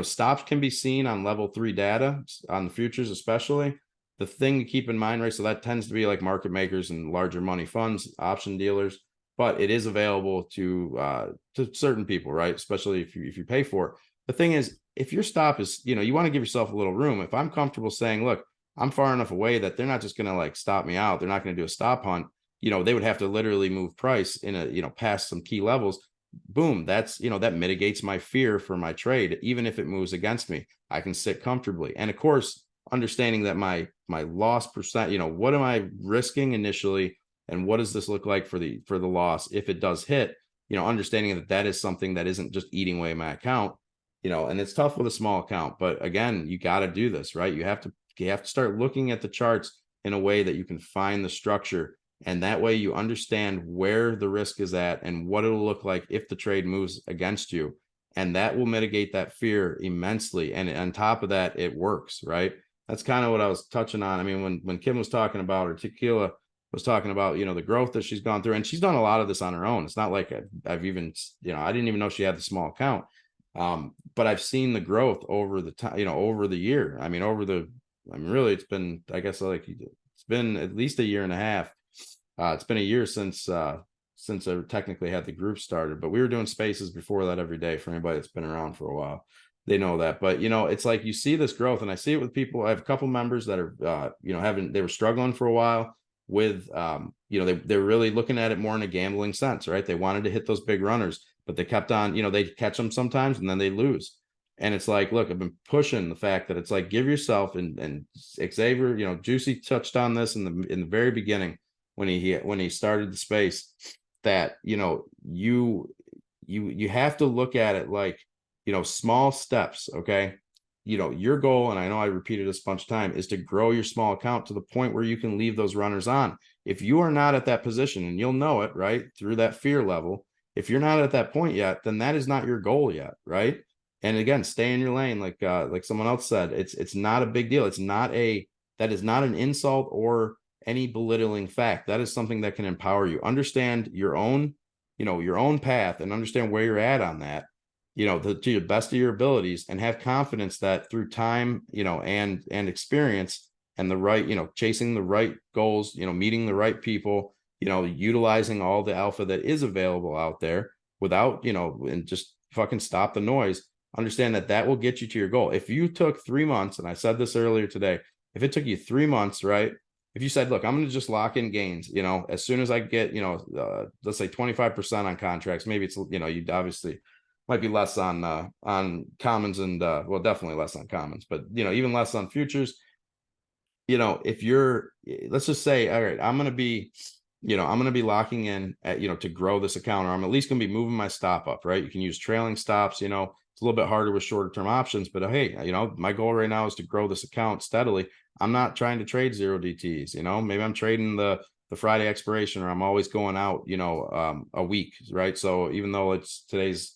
stops can be seen on level 3 data on the futures, especially. The thing to keep in mind, right? So that tends to be like market makers and larger money funds, option dealers, but it is available to certain people, right? Especially if you pay for it. The thing is, if your stop is, you want to give yourself a little room. If I'm comfortable saying, look, I'm far enough away that they're not just going to like stop me out, they're not going to do a stop hunt, they would have to literally move price in a, past some key levels. Boom, that's, that mitigates my fear for my trade. Even if it moves against me, I can sit comfortably. And of course, understanding that my loss percent, what am I risking initially, and what does this look like for the loss if it does hit? understanding that that is something that isn't just eating away my account, and it's tough with a small account, but again, you got to do this, right? You have to start looking at the charts in a way that you can find the structure. And that way you understand where the risk is at and what it'll look like if the trade moves against you. And that will mitigate that fear immensely. And on top of that, it works, right? That's kind of what I was touching on. I mean, when Kim was talking about, or Tequila was talking about, the growth that she's gone through, and she's done a lot of this on her own. It's not like I've even, I didn't even know she had the small account. But I've seen the growth over the time, over the year. Really, it's been, I guess, like, it's been at least a year and a half. It's been a year since I technically had the group started, but we were doing spaces before that every day. For anybody that's been around for a while, they know that. But it's like you see this growth, and I see it with people. I have a couple members that are they were struggling for a while with they're really looking at it more in a gambling sense, right? They wanted to hit those big runners, but they kept on, they catch them sometimes and then they lose. And it's like, look, I've been pushing the fact that it's like, give yourself, and Xavier, Juicy touched on this in the very beginning when he started the space, that you have to look at it like small steps. Okay, your goal, and I know I repeated this a bunch of times, is to grow your small account to the point where you can leave those runners on. If you are not at that position, and you'll know it right through that fear level, if you're not at that point yet, then that is not your goal yet, right? And again, stay in your lane, like someone else said. It's not a big deal. That is not an insult or any belittling fact. That is something that can empower you. Understand your own path, and understand where you're at on that, to the best of your abilities, and have confidence that through time, and experience, and the right, chasing the right goals, meeting the right people, utilizing all the alpha that is available out there without, and just fucking stop the noise. Understand that will get you to your goal. If you took 3 months, and I said this earlier today, if it took you 3 months, right? If you said, look, I'm going to just lock in gains, as soon as I get, let's say 25% on contracts, maybe it's, you obviously might be less on commons, and well, definitely less on commons, but even less on futures. If you're, let's just say, all right, I'm going to be locking in at, to grow this account, or I'm at least going to be moving my stop up, right? You can use trailing stops, it's a little bit harder with shorter term options, but hey, my goal right now is to grow this account steadily. I'm not trying to trade 0 DTs, maybe I'm trading the Friday expiration, or I'm always going out, a week, right? So even though it's today's,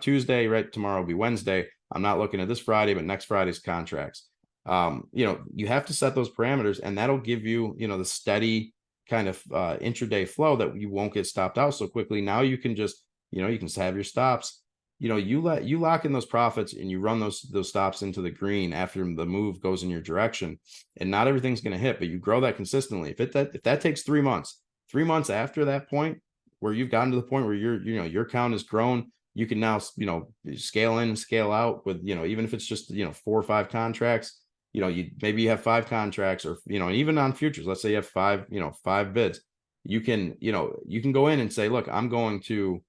Tuesday, right? Tomorrow will be Wednesday. I'm not looking at this Friday, but next Friday's contracts. You have to set those parameters, and that'll give you, the steady kind of intraday flow that you won't get stopped out so quickly. Now you can just, you can have your stops. You lock in those profits, and you run those stops into the green after the move goes in your direction, and not everything's going to hit, but you grow that consistently. If that takes 3 months, 3 months after that point, where you've gotten to the point where your count has grown, you can now, scale in and scale out with, even if it's just, 4 or 5 contracts, maybe you have 5 contracts, or, even on futures, let's say you have 5 bids, you can go in and say, look, I'm going to,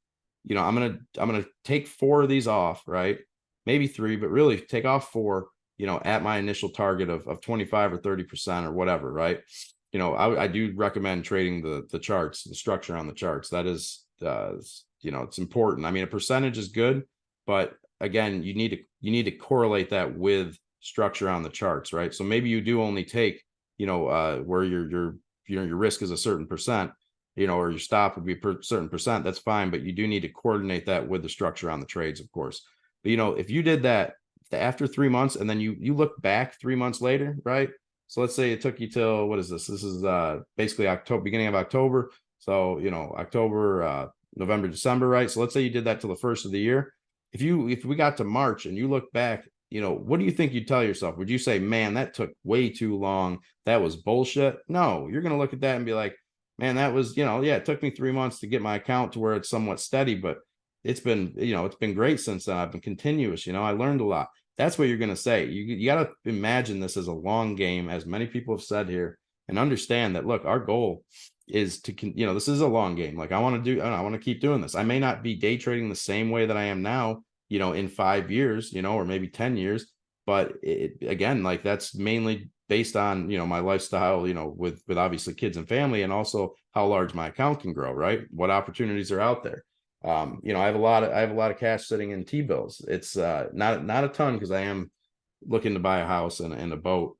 I'm going to take 4 of these off, right? Maybe 3, but really take off 4, at my initial target of 25 or 30% or whatever, right? I do recommend trading the charts, the structure on the charts. That is, it's important. I mean, a percentage is good, but again, you need to correlate that with structure on the charts, right? So maybe you do only take, where your risk is a certain percent, or your stop would be a certain percent. That's fine, but you do need to coordinate that with the structure on the trades, of course. But if you did that after 3 months, and then you look back 3 months later, right? So let's say it took you till, what is this? This is basically October, beginning of October. So, October, November, December, right? So let's say you did that till the first of the year. If we got to March and you look back, what do you think you'd tell yourself? Would you say, man, that took way too long, that was bullshit? No, you're going to look at that and be like, man, that was, yeah, it took me 3 months to get my account to where it's somewhat steady, but it's been, it's been great since then. I've been continuous, I learned a lot. That's what you're going to say. You got to imagine this as a long game, as many people have said here, and understand that, look, our goal is to, this is a long game. Like I want to keep doing this. I may not be day trading the same way that I am now, in 5 years, or maybe 10 years, but again, like that's mainly based on, my lifestyle, with obviously kids and family, and also how large my account can grow, right? What opportunities are out there. You know, I have a lot of cash sitting in T-bills. It's not a ton because I am looking to buy a house and a boat,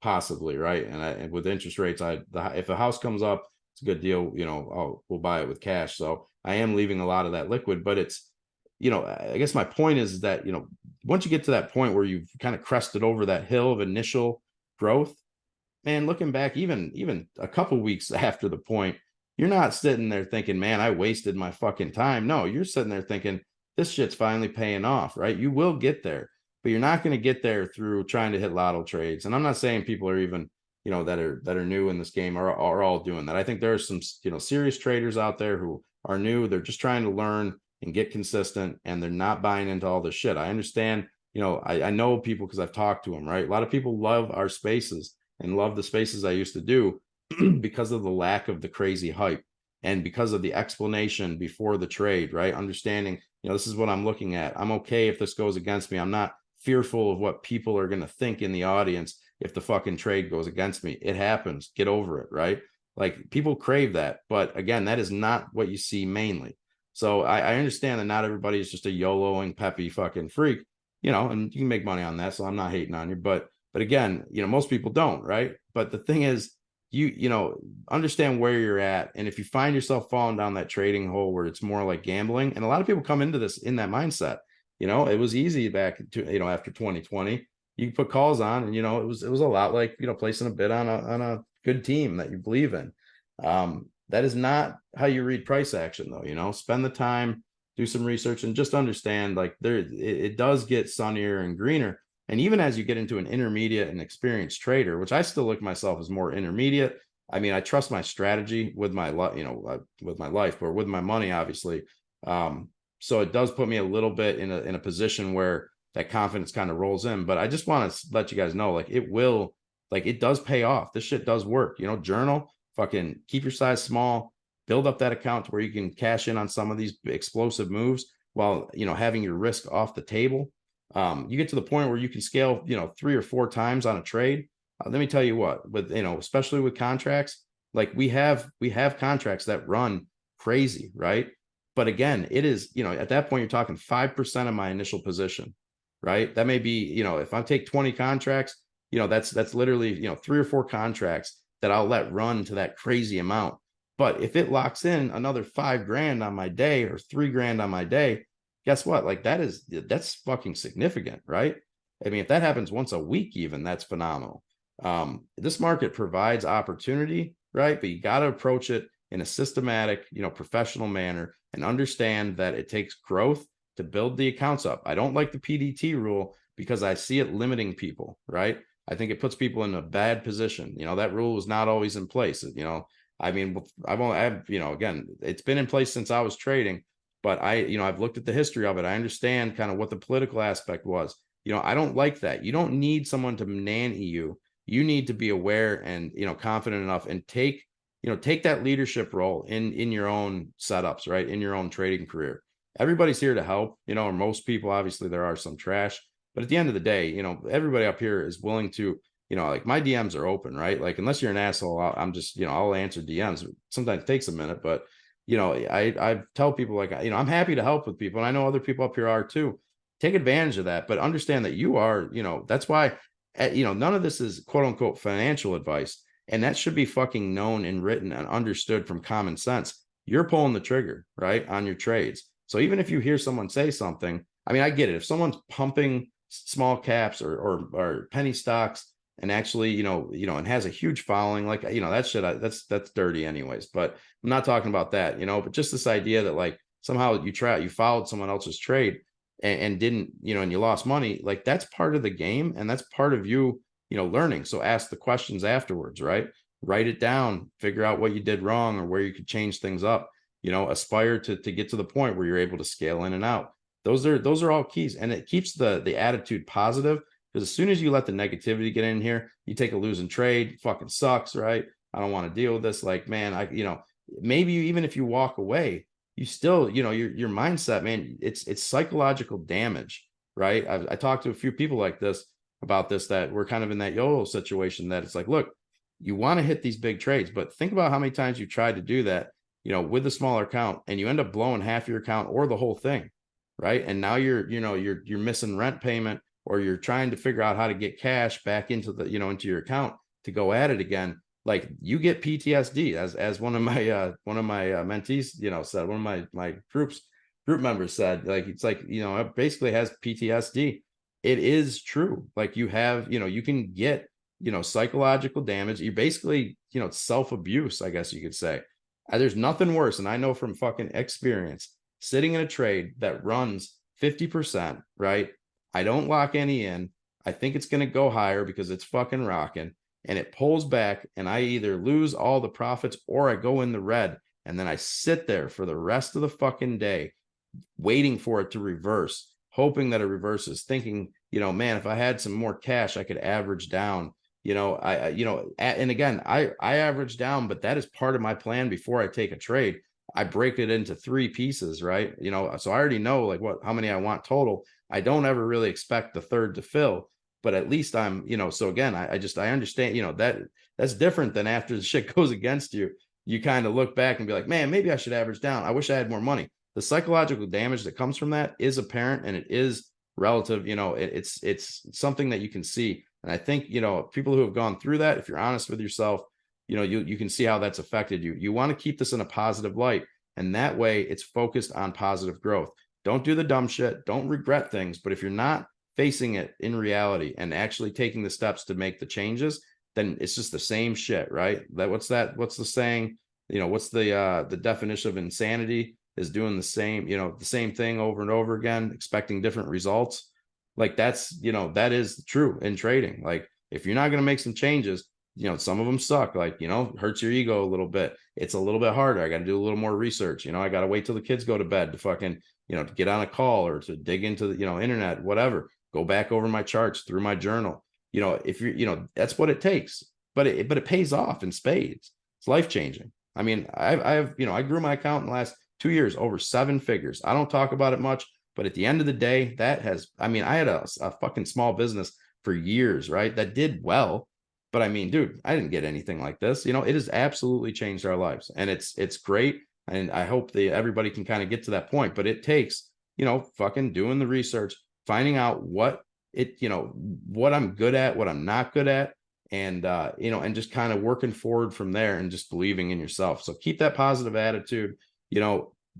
possibly, right? And with interest rates, if a house comes up, it's a good deal. You know, we'll buy it with cash. So I am leaving a lot of that liquid, but it's, you know, I guess my point is that, you know, once you get to that point where you've kind of crested over that hill of initial growth, man, looking back, even a couple weeks after the point, you're not sitting there thinking, man, I wasted my fucking time. No, you're sitting there thinking, this shit's finally paying off, right? You will get there, but you're not going to get there through trying to hit lotto trades. And I'm not saying people are even, you know, that are new in this game are all doing that. I think there are some, you know, serious traders out there who are new. They're just trying to learn and get consistent, and they're not buying into all this shit. I understand, you know, I know people because I've talked to them, right? A lot of people love our spaces and love the spaces I used to do because of the lack of the crazy hype and because of the explanation before the trade, right? Understanding, you know, this is what I'm looking at. I'm okay if this goes against me. I'm not fearful of what people are going to think in the audience if the fucking trade goes against me. It happens. Get over it, right? Like, people crave that. But again, that is not what you see mainly. So I understand that not everybody is just a YOLOing peppy fucking freak, you know, and you can make money on that. So I'm not hating on you, but again, you know, most people don't, right? But the thing is, you know, understand where you're at. And if you find yourself falling down that trading hole where it's more like gambling, and a lot of people come into this in that mindset, you know, it was easy back to, you know, after 2020, you put calls on, and, you know, it was a lot like, you know, placing a bid on a good team that you believe in. That is not how you read price action, though. You know, spend the time, do some research, and just understand, like, it does get sunnier and greener. And even as you get into an intermediate and experienced trader, which I still look at myself as more intermediate. I mean, I trust my strategy with my with my life, but with my money, obviously. So it does put me a little bit in a position where that confidence kind of rolls in. But I just want to let you guys know, like, it does pay off. This shit does work. You know, journal, fucking keep your size small, build up that account to where you can cash in on some of these explosive moves while, you know, having your risk off the table. You get to the point where you can scale, you know, 3 or 4 times on a trade. Let me tell you what, with, you know, especially with contracts, like we have contracts that run crazy, right? But again, it is, you know, at that point, you're talking 5% of my initial position, right? That may be, you know, if I take 20 contracts, you know, that's literally, you know, 3 or 4 contracts that I'll let run to that crazy amount. But if it locks in another 5 grand on my day or 3 grand on my day, guess what? Like, that's fucking significant, right? I mean, if that happens once a week, even, that's phenomenal. This market provides opportunity, right? But you got to approach it in a systematic, you know, professional manner and understand that it takes growth to build the accounts up. I don't like the PDT rule because I see it limiting people, right? I think it puts people in a bad position. You know, that rule was not always in place. You know, I mean, you know, again, it's been in place since I was trading, but I've looked at the history of it. I understand kind of what the political aspect was. You know, I don't like that. You don't need someone to nanny you. You need to be aware and, you know, confident enough and take that leadership role in your own setups, right? In your own trading career. Everybody's here to help, you know, or most people. Obviously there are some trash, but at the end of the day, you know, everybody up here is willing to, you know, like, my DMs are open, right? Like, unless you're an asshole, I'm just, you know, I'll answer DMs. Sometimes it takes a minute, but, you know, I tell people, like, you know, I'm happy to help with people, and I know other people up here are too. Take advantage of that, but understand that you are, you know, that's why, you know, none of this is quote unquote financial advice, and that should be fucking known and written and understood from common sense. You're pulling the trigger, right, on your trades. So even if you hear someone say something, I mean, I get it. If someone's pumping small caps or penny stocks and actually, you know, and has a huge following, like, you know, that shit, that's dirty anyways. But I'm not talking about that, you know, but just this idea that, like, somehow you followed someone else's trade and didn't, you know, and you lost money, like, that's part of the game, and that's part of you, you know, learning. So ask the questions afterwards, right? Write it down, figure out what you did wrong or where you could change things up, you know, aspire to get to the point where you're able to scale in and out. Those are all keys, and it keeps the attitude positive. Because as soon as you let the negativity get in here, you take a losing trade, fucking sucks, right? I don't want to deal with this. Like, man, you know, maybe even if you walk away, you still, you know, your mindset, man, it's psychological damage, right? I talked to a few people like this about this, that we're kind of in that YOLO situation, that it's like, look, you want to hit these big trades, but think about how many times you tried to do that, with a smaller account, and you end up blowing half your account or the whole thing, right? And now you're missing rent payment, or you're trying to figure out how to get cash back into the, into your account to go at it again. Like, you get PTSD, as one of my mentees, said, one of my group members said, like, it's like, it basically has PTSD. It is true. Like, you have, you can get, psychological damage. You basically, self-abuse, I guess you could say. There's nothing worse. And I know from fucking experience, sitting in a trade that runs 50%, right? I don't lock any in. I think it's going to go higher because it's fucking rocking, and it pulls back, and I either lose all the profits or I go in the red. And then I sit there for the rest of the fucking day waiting for it to reverse, hoping that it reverses, thinking, man, if I had some more cash, I could average down. And again, I average down, but that is part of my plan before I take a trade. I break it into 3 pieces, right? So I already know like how many I want total. I don't ever really expect the third to fill, but at least I'm, so again, I understand, that's different than after the shit goes against you. You kind of look back and be like, man, maybe I should average down. I wish I had more money. The psychological damage that comes from that is apparent, and it is relative. It's something that you can see. And I think, people who have gone through that, if you're honest with yourself, you can see how that's affected you. You want to keep this in a positive light. And that way it's focused on positive growth. Don't do the dumb shit. Don't regret things. But if you're not facing it in reality and actually taking the steps to make the changes, then it's just the same shit, right? What's the saying? What's the definition of insanity? Is doing the same thing over and over again, expecting different results. Like, that's, that is true in trading. Like, if you're not going to make some changes, some of them suck, like, hurts your ego a little bit. It's a little bit harder. I got to do a little more research. I got to wait till the kids go to bed to fucking, to get on a call or to dig into the, internet, whatever, go back over my charts through my journal. If you're, that's what it takes, but it pays off in spades. It's life-changing. I mean, I grew my account in the last 2 years over 7 figures. I don't talk about it much, but at the end of the day, I had a fucking small business for years, right? That did well. But I mean, dude, I didn't get anything like this. It has absolutely changed our lives, and it's great. And I hope that everybody can kind of get to that point, but it takes, fucking doing the research, finding out what I'm good at, what I'm not good at, and and just kind of working forward from there and just believing in yourself. So keep that positive attitude.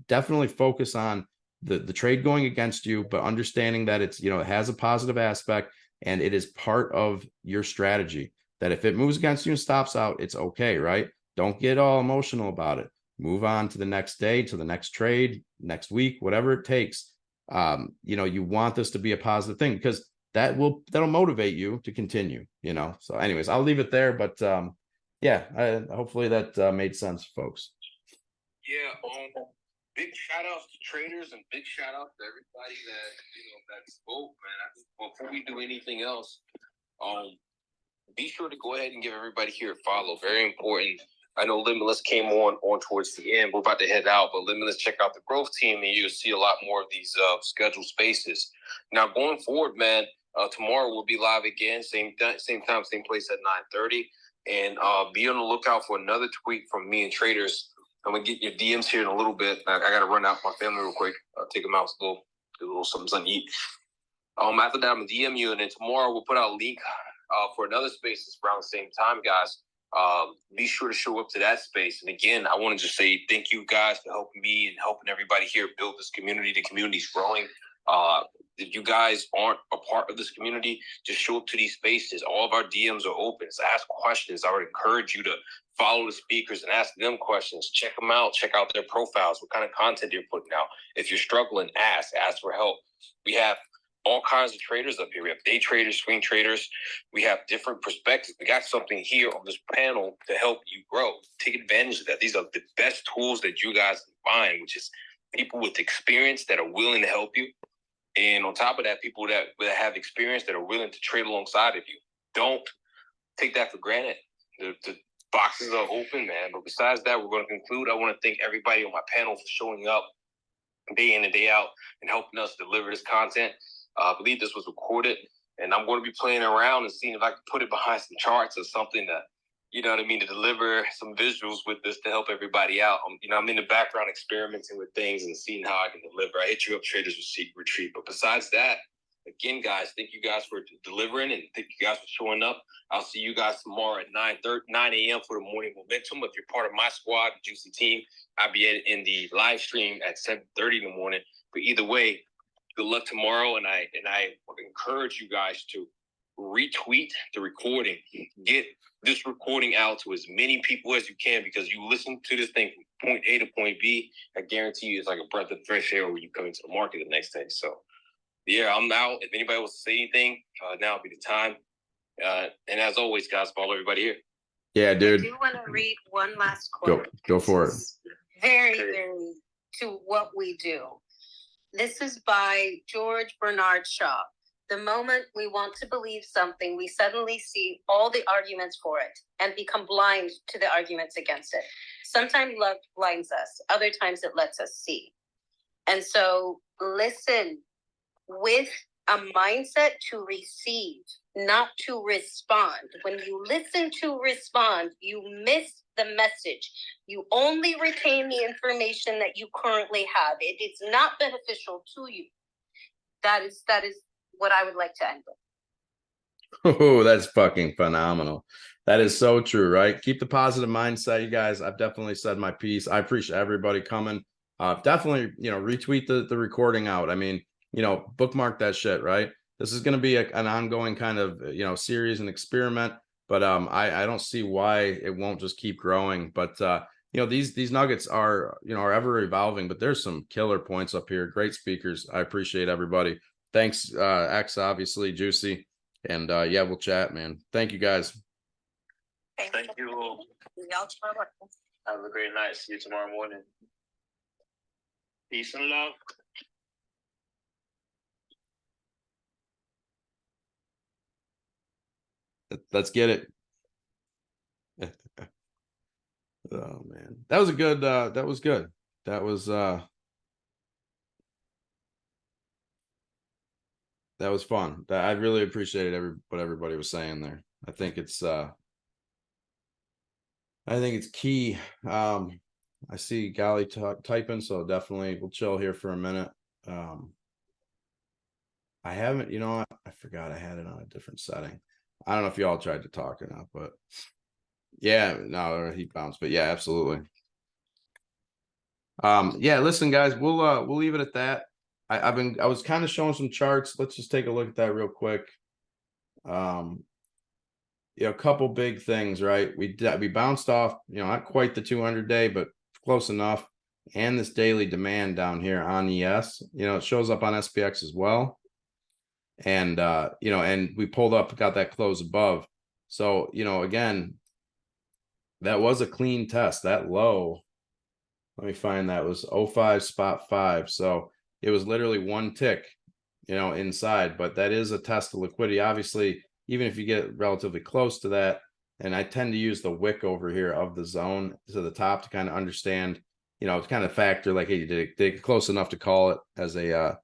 Definitely focus on the trade going against you, but understanding that it's, it has a positive aspect, and it is part of your strategy, that if it moves against you and stops out, it's okay, right? Don't get all emotional about it. Move on to the next day, to the next trade, next week, whatever it takes. You want this to be a positive thing, because that'll motivate you to continue, So anyways, I'll leave it there, but hopefully that made sense, folks. Yeah, big shout outs to traders and big shout outs to everybody that spoke, man. Before we do anything else, be sure to go ahead and give everybody here a follow. Very important. I know Limitless came on towards the end. We're about to head out, but Limitless, check out the growth team, and you'll see a lot more of these scheduled spaces. Now, going forward, man, tomorrow we'll be live again, same time, same place at 9:30, and be on the lookout for another tweet from me and traders. I'm gonna get your DMs here in a little bit. I gotta run out with my family real quick. Take them out, do a little something to eat. After that, I'm gonna DM you, and then tomorrow we'll put out a link for another space that's around the same time, guys. Be sure to show up to that space. And again, I want to just say thank you guys for helping me and helping everybody here build this community. The community's growing. If you guys aren't a part of this community, just show up to these spaces. All of our DMs are open. So ask questions. I would encourage you to follow the speakers and ask them questions. Check them out. Check out their profiles, what kind of content they're putting out. If you're struggling, ask for help. We have all kinds of traders up here. We have day traders, swing traders. We have different perspectives. We got something here on this panel to help you grow. Take advantage of that. These are the best tools that you guys can find, which is people with experience that are willing to help you. And on top of that, people that have experience that are willing to trade alongside of you. Don't take that for granted. The boxes are open, man. But besides that, we're going to conclude. I want to thank everybody on my panel for showing up day in and day out and helping us deliver this content. I believe this was recorded, and I'm going to be playing around and seeing if I can put it behind some charts or something to you know what I mean, to deliver some visuals with this to help everybody out. You know, I'm in the background experimenting with things and seeing how I can deliver. I hit you up, Traders Retreat. But besides that, again, guys, thank you guys for delivering and thank you guys for showing up. I'll see you guys tomorrow at 9 a.m. for the morning momentum. If you're part of my squad, the Juicy team, I'll be in the live stream at 7:30 in the morning. But either way, good luck tomorrow. And I encourage you guys to retweet the recording. Get this recording out to as many people as you can, because you listen to this thing from point A to point B. I guarantee you it's like a breath of fresh air when you come into the market the next day. So yeah, I'm out. If anybody wants to say anything, now would be the time. And as always, guys, follow everybody here. Yeah, dude. I do want to read one last quote. Go for it. Very, very to what we do. This is by George Bernard Shaw. The moment we want to believe something, we suddenly see all the arguments for it and become blind to the arguments against it. Sometimes love blinds us. Other times it lets us see. And so listen with a mindset to receive, not to respond. When you listen to respond, you miss the message. You only retain the information that you currently have. It is not beneficial to you. That is what I would like to end with. Oh, that's fucking phenomenal. That is so true, right? Keep the positive mindset, you guys. I've definitely said my piece. I appreciate everybody coming. Definitely, retweet the recording out. I mean, bookmark that shit, right? This is going to be an ongoing kind of, series and experiment, but I don't see why it won't just keep growing. But these nuggets are ever evolving, but there's some killer points up here. Great speakers. I appreciate everybody. Thanks, X, obviously, Juicy. And yeah, we'll chat, man. Thank you, guys. Thank you. Have a great night. See you tomorrow morning. Peace and love. Let's get it. Oh man, that was a good. That was good. That was fun. I really appreciated what everybody was saying there. I think it's key. I see Golly typing, so definitely we'll chill here for a minute. I haven't, I forgot I had it on a different setting. I don't know if y'all tried to talk or not, but yeah, no, he bounced, but yeah, absolutely. Yeah, listen, guys, we'll leave it at that. I was kind of showing some charts. Let's just take a look at that real quick. A couple big things, right? We bounced off, not quite the 200-day, but close enough. And this daily demand down here on ES, it shows up on SPX as well. And and we pulled up, got that close above. So, again, that was a clean test. That low, let me find that, was 05 spot 5. So it was literally one tick, inside, but that is a test of liquidity. Obviously, even if you get relatively close to that, and I tend to use the wick over here of the zone to the top to kind of understand, to kind of factor like, hey, did it get close enough to call it as a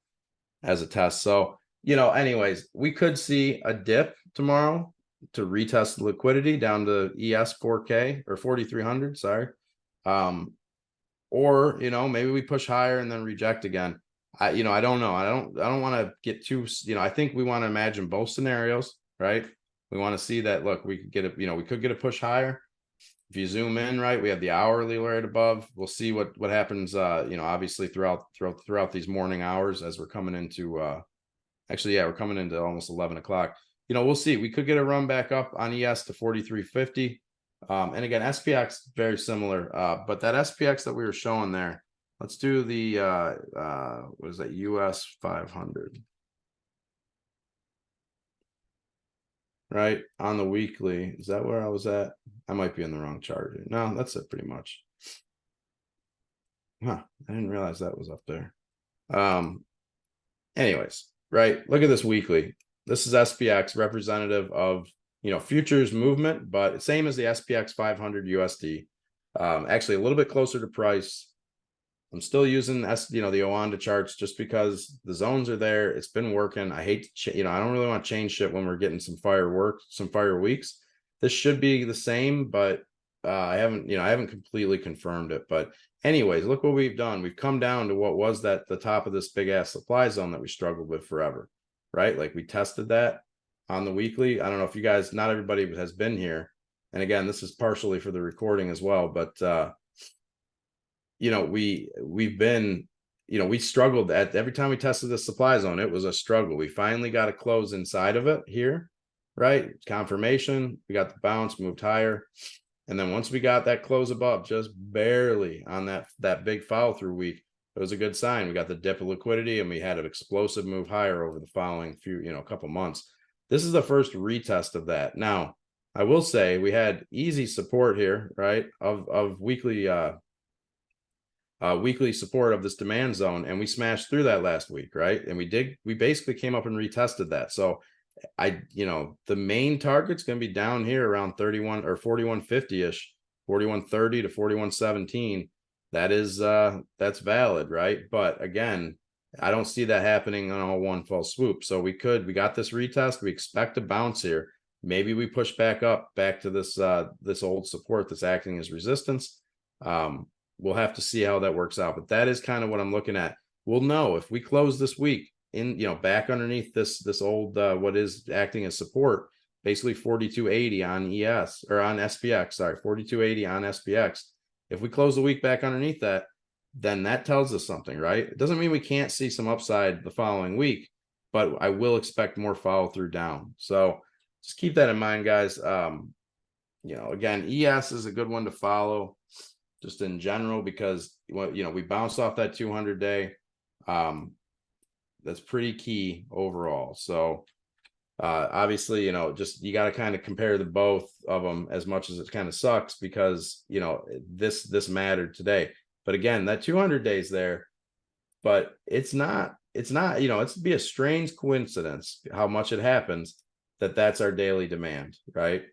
test. So, anyways, we could see a dip tomorrow to retest the liquidity down to ES 4K or 4,300, sorry. Or, maybe we push higher and then reject again. I don't know. I don't want to get too, I think we want to imagine both scenarios, right? We want to see that, look, we could get it, we could get a push higher. If you zoom in, right, we have the hourly right above. We'll see what happens, obviously throughout these morning hours as we're coming into, we're coming into almost 11 o'clock. We'll see. We could get a run back up on ES to 43.50. And again, SPX, very similar. But that SPX that we were showing there, let's do the, what is that, US 500. Right, on the weekly. Is that where I was at? I might be in the wrong chart. No, that's it pretty much. Huh, I didn't realize that was up there. Anyways, right, look at this weekly. This is SPX, representative of, futures movement, but same as the SPX 500 USD. Actually a little bit closer to price. I'm still using the Oanda charts just because the zones are there. It's been working. I hate to, I don't really want to change shit when we're getting some fire weeks. this should be the same, but I haven't completely confirmed it. But anyways, look what we've done. We've come down to what was that the top of this big ass supply zone that we struggled with forever, right? Like we tested that on the weekly. I don't know if you guys, not everybody has been here. And again, this is partially for the recording as well, but we've been, we struggled at every time we tested the supply zone, it was a struggle. We finally got a close inside of it here, right? Confirmation, we got the bounce, moved higher. And then once we got that close above, just barely on that big follow through week, it was a good sign. We got the dip of liquidity and we had an explosive move higher over the following couple months. This is the first retest of that. Now, I will say we had easy support here, right? Of weekly support of this demand zone, and we smashed through that last week, right? And we basically came up and retested that. So the main target's going to be down here around 31 or 4150-ish, 4130 to 4117. That is that's valid, right? But again, I don't see that happening on all one fell swoop. So we got this retest, we expect a bounce here. Maybe we push back to this old support that's acting as resistance. We'll have to see how that works out, but that is kind of what I'm looking at. We'll know if we close this week in, back underneath this old what is acting as support, basically 4280 on ES or on SPX, sorry, 4280 on SPX. If we close the week back underneath that, then that tells us something, right? It doesn't mean we can't see some upside the following week, but I will expect more follow through down. So just keep that in mind, guys. Again, ES is a good one to follow just in general, because we bounced off that 200-day. That's pretty key overall. So obviously, just you got to kind of compare the both of them, as much as it kind of sucks because this mattered today. But again, that 200 days there, but it's not, it's be a strange coincidence how much it happens that's our daily demand, right?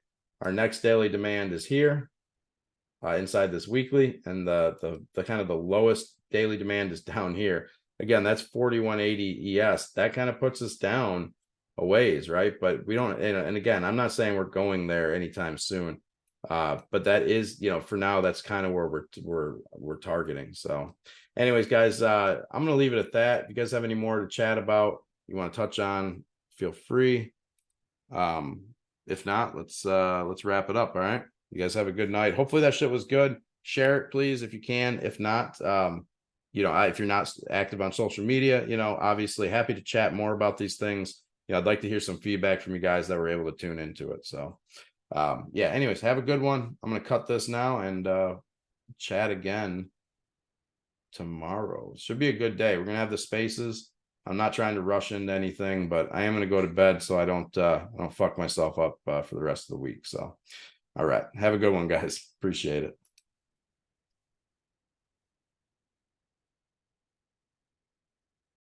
Our next daily demand is here inside this weekly, and the kind of the lowest daily demand is down here. Again, that's 4180 ES. That kind of puts us down a ways, right? But we don't, and again, I'm not saying we're going there anytime soon. But that is, for now, that's kind of where we're targeting. So anyways, guys, I'm gonna leave it at that. If you guys have any more to chat about, you want to touch on, feel free. If not, let's wrap it up. All right. You guys have a good night. Hopefully that shit was good. Share it, please, if you can. If not, if you're not active on social media, obviously happy to chat more about these things. I'd like to hear some feedback from you guys that were able to tune into it. So anyways, have a good one. I'm going to cut this now and chat again tomorrow. Should be a good day. We're going to have the spaces. I'm not trying to rush into anything, but I am going to go to bed so I don't fuck myself up for the rest of the week. So, all right. Have a good one, guys. Appreciate it.